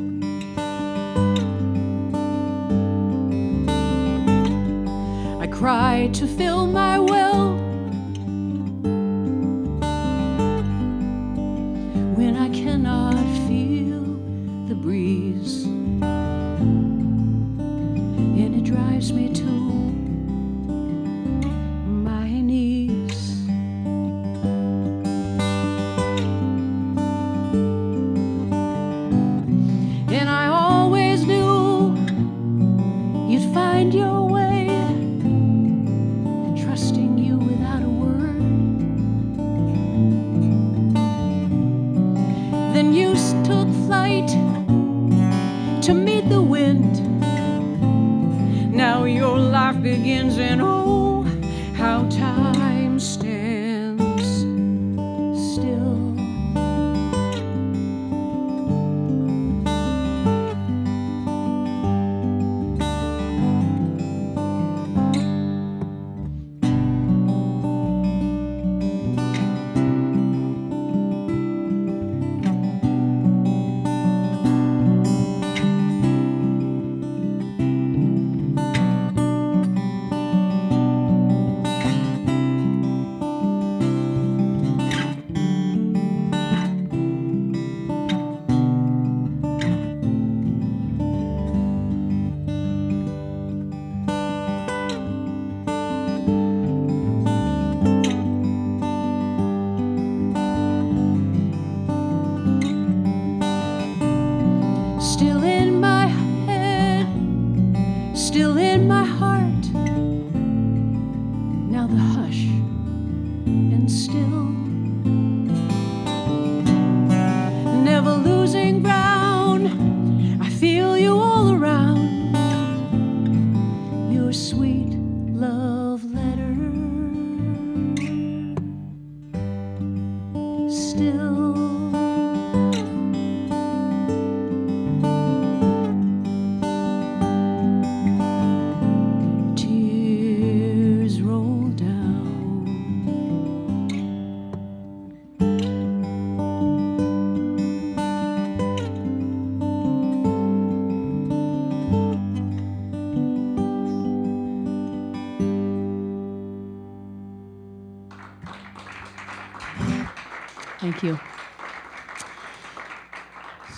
I cry to fill my well when I cannot feel the breeze, and it drives me to my knees. And I always knew you'd find your way, trusting you without a word. Then you took flight to meet the wind. Now your life begins, and oh, how time stands still. Thank you.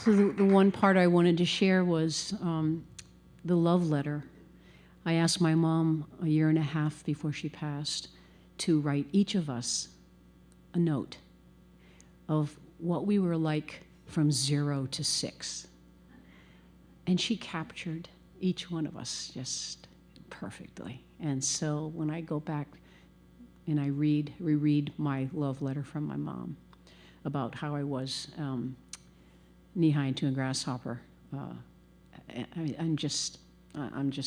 So the one part I wanted to share was the love letter. I asked my mom a year and a half before she passed to write each of us a note of what we were like from 0 to 6. And she captured each one of us just perfectly. And so when I go back and I reread my love letter from my mom about how I was knee-high into a grasshopper, I'm just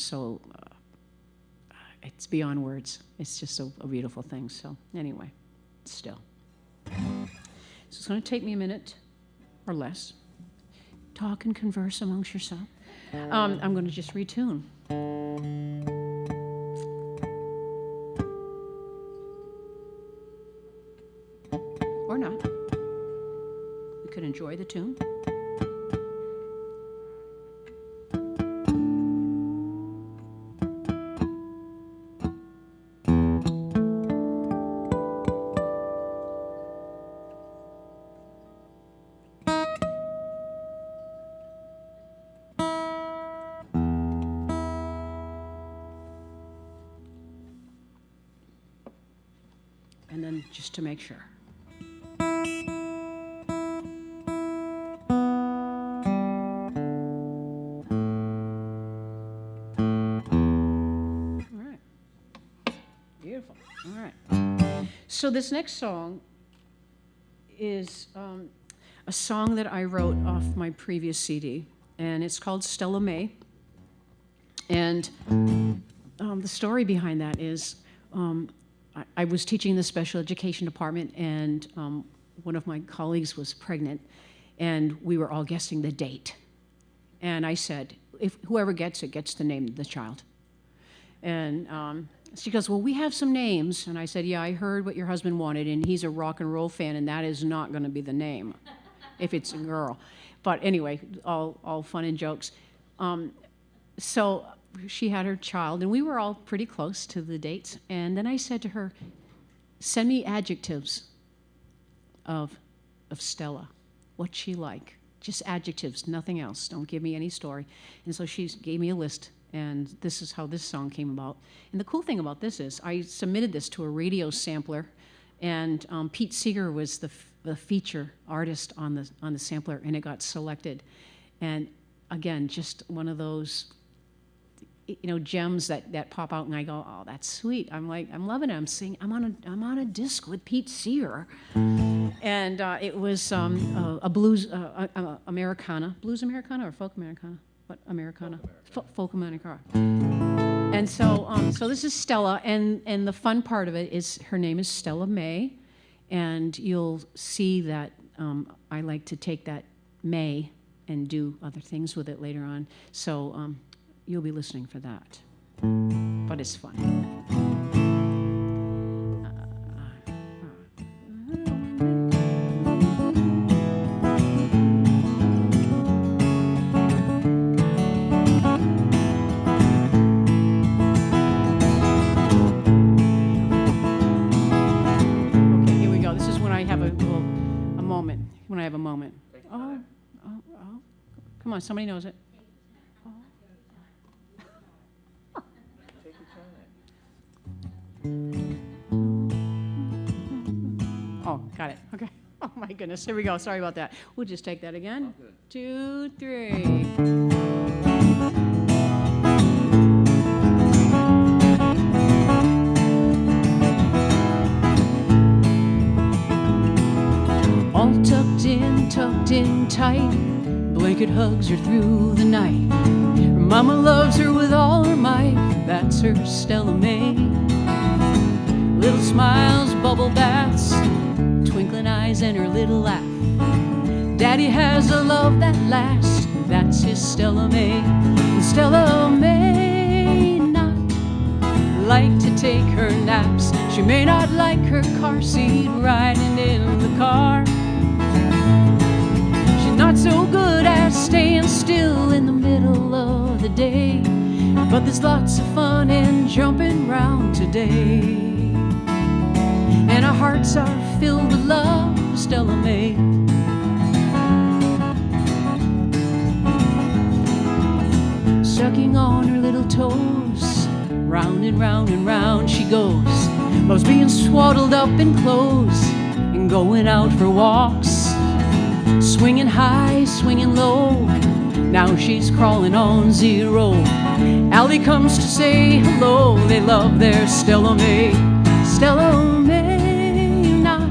so, it's beyond words. It's just a beautiful thing. So anyway, still. So it's going to take me a minute or less. Talk and converse amongst yourself. I'm going to just retune. Or not. We could enjoy the tune. And then just to make sure. All right. Beautiful. All right. So this next song is a song that I wrote off my previous CD, and it's called Stella May. And the story behind that is I was teaching in the special education department, and one of my colleagues was pregnant, and we were all guessing the date. And I said, if whoever gets it gets to name the child. And she goes, well, we have some names. And I said, yeah, I heard what your husband wanted, and he's a rock and roll fan, and that is not going to be the name if it's a girl. But anyway, all fun and jokes. So she had her child, and we were all pretty close to the dates. And then I said to her, send me adjectives of Stella. What's she like? Just adjectives, nothing else. Don't give me any story. And so she gave me a list, and this is how this song came about. And the cool thing about this is I submitted this to a radio sampler, and Pete Seeger was the feature artist on the sampler, and it got selected. And again, just one of those gems that pop out, and I go, oh, that's sweet. I'm loving it. I'm singing. I'm on a disc with Pete Seeger, and it was a blues Americana, blues Americana or folk Americana? What Americana? Folk Americana. And so this is Stella, and the fun part of it is her name is Stella May, and you'll see that I like to take that May and do other things with it later on. So. You'll be listening for that, but it's fun. Okay, here we go. This is when I have a moment. When I have a moment. Oh, come on, somebody knows it. Oh, got it. Okay. Oh my goodness. Here we go. Sorry about that. We'll just take that again. 2, 3. All tucked in tight. Blanket hugs her through the night. Her mama loves her with all her might. That's her Stella May. Little smiles, bubble baths, twinkling eyes, and her little laugh. Daddy has a love that lasts. That's his Stella May. And Stella may not like to take her naps. She may not like her car seat riding in the car. She's not so good at staying still in the middle of the day. But there's lots of fun in jumping round today. And her hearts are filled with love for Stella May. Sucking on her little toes, round and round and round she goes. Loves being swaddled up in clothes and going out for walks. Swinging high, swinging low, now she's crawling on zero. Allie comes to say hello, they love their Stella May. Stella may not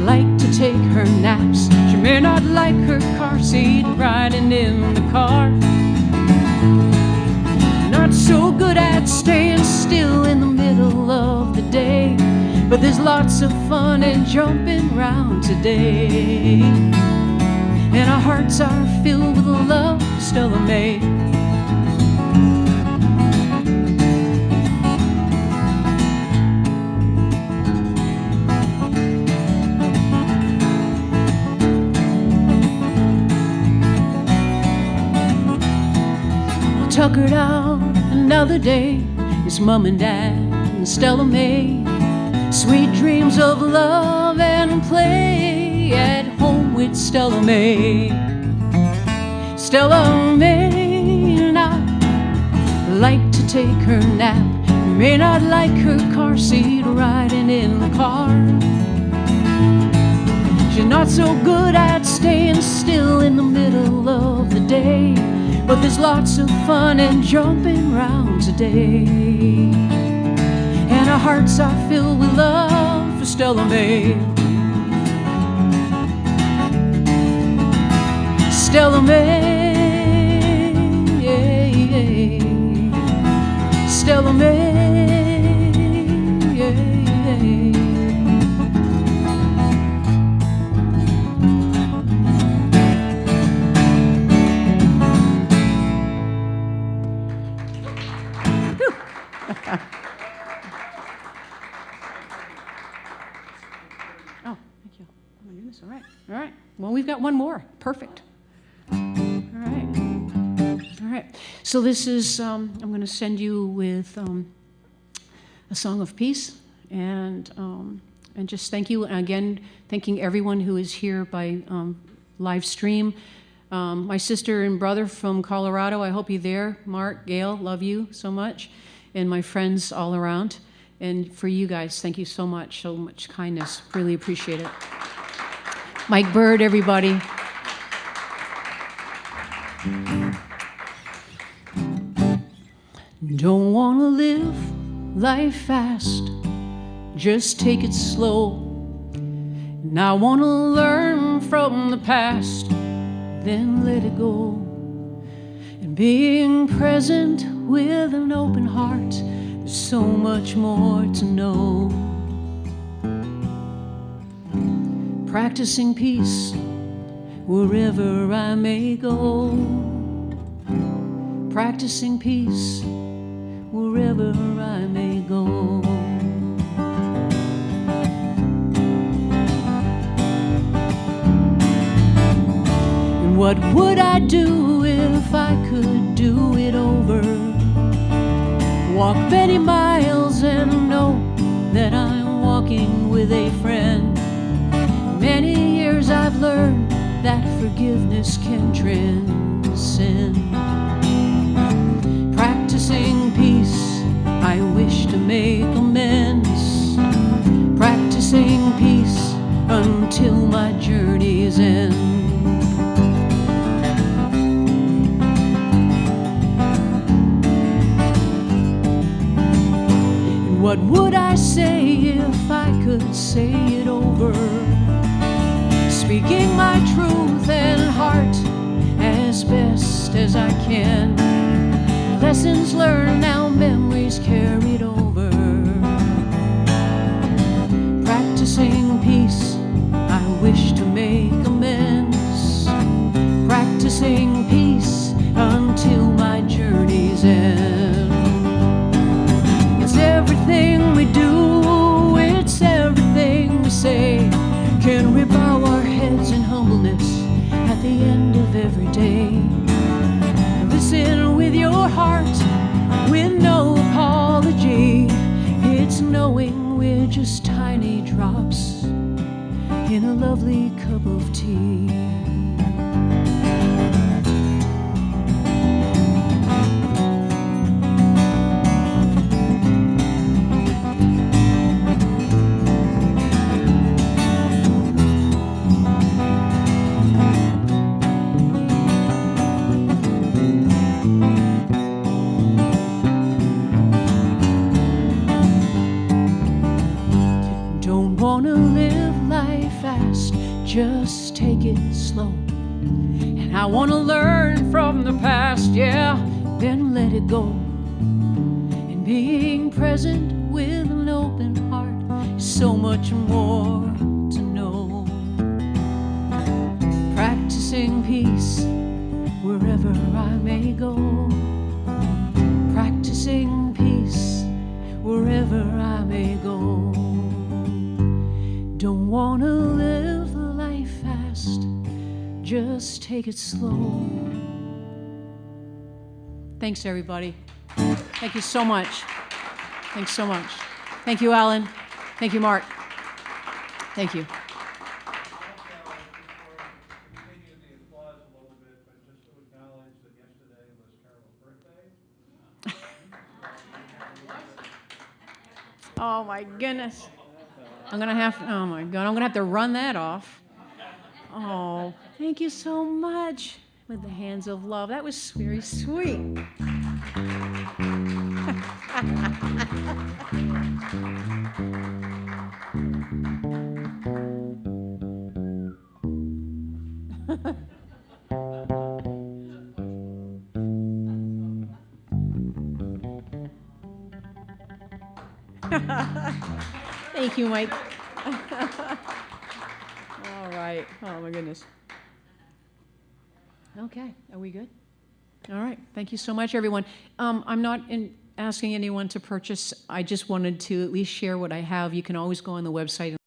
like to take her naps. She may not like her car seat riding in the car. Not so good at staying still in the middle of the day, but there's lots of fun in jumping round today. And our hearts are filled with love for Stella May. Tuckered out another day, it's Mom and Dad and Stella May. Sweet dreams of love and play at home with Stella May. Stella may not like to take her nap, may not like her car seat riding in the car. She's not so good at staying still in the middle of the day, but there's lots of fun in jumping round today. And our hearts are filled with love for Stella May. Stella May, Stella May, Oh, thank you. Oh my goodness, all right. All right. Well, we've got one more. Perfect. All right. All right. So this is, I'm going to send you with a song of peace, and just thank you. And again, thanking everyone who is here by live stream. My sister and brother from Colorado, I hope you're there. Mark, Gail, love you so much. And my friends all around. And for you guys, thank you so much kindness. Really appreciate it. Mike Bird, everybody. Don't want to live life fast, just take it slow. And I want to learn from the past, then let it go. And being present with an open heart, there's so much more to know. Practicing peace wherever I may go. Practicing peace wherever I may go. And what would I do if I could do it over? Walk many miles and know that I'm walking with a friend. Many years I've learned that forgiveness can transcend. Practicing peace, I wish to make amends. Practicing peace until my journey's end. And what would I say if I could say it over? Speaking my truth and heart as best as I can. Lessons learned, now memories carried over. Practicing peace, I wish to make amends. Practicing peace until my journey's end. It's everything we do, it's everything we say. Can we bow our heads in humbleness at the end of every day? Listen with your heart, with no apology. It's knowing we're just tiny drops in a lovely cup of tea. Don't wanna live life fast, just take it slow. And I wanna learn from the past, yeah, then let it go. And being present with an open heart is so much more to know. Practicing peace wherever I may go. Practicing peace wherever I may go. Don't wanna live life fast, just take it slow. Thanks, everybody. Thank you so much. Thanks so much. Thank you, Alan. Thank you, Mark. Thank you. Continue the applause a little bit, but just to acknowledge that yesterday was Carol's birthday. Oh my goodness. I'm gonna have, oh my God, I'm gonna have to run that off. Oh, thank you so much. With the hands of love. That was very sweet. Thank you, Mike. All right. Oh, my goodness. Okay. Are we good? All right. Thank you so much, everyone. I'm not asking anyone to purchase. I just wanted to at least share what I have. You can always go on the website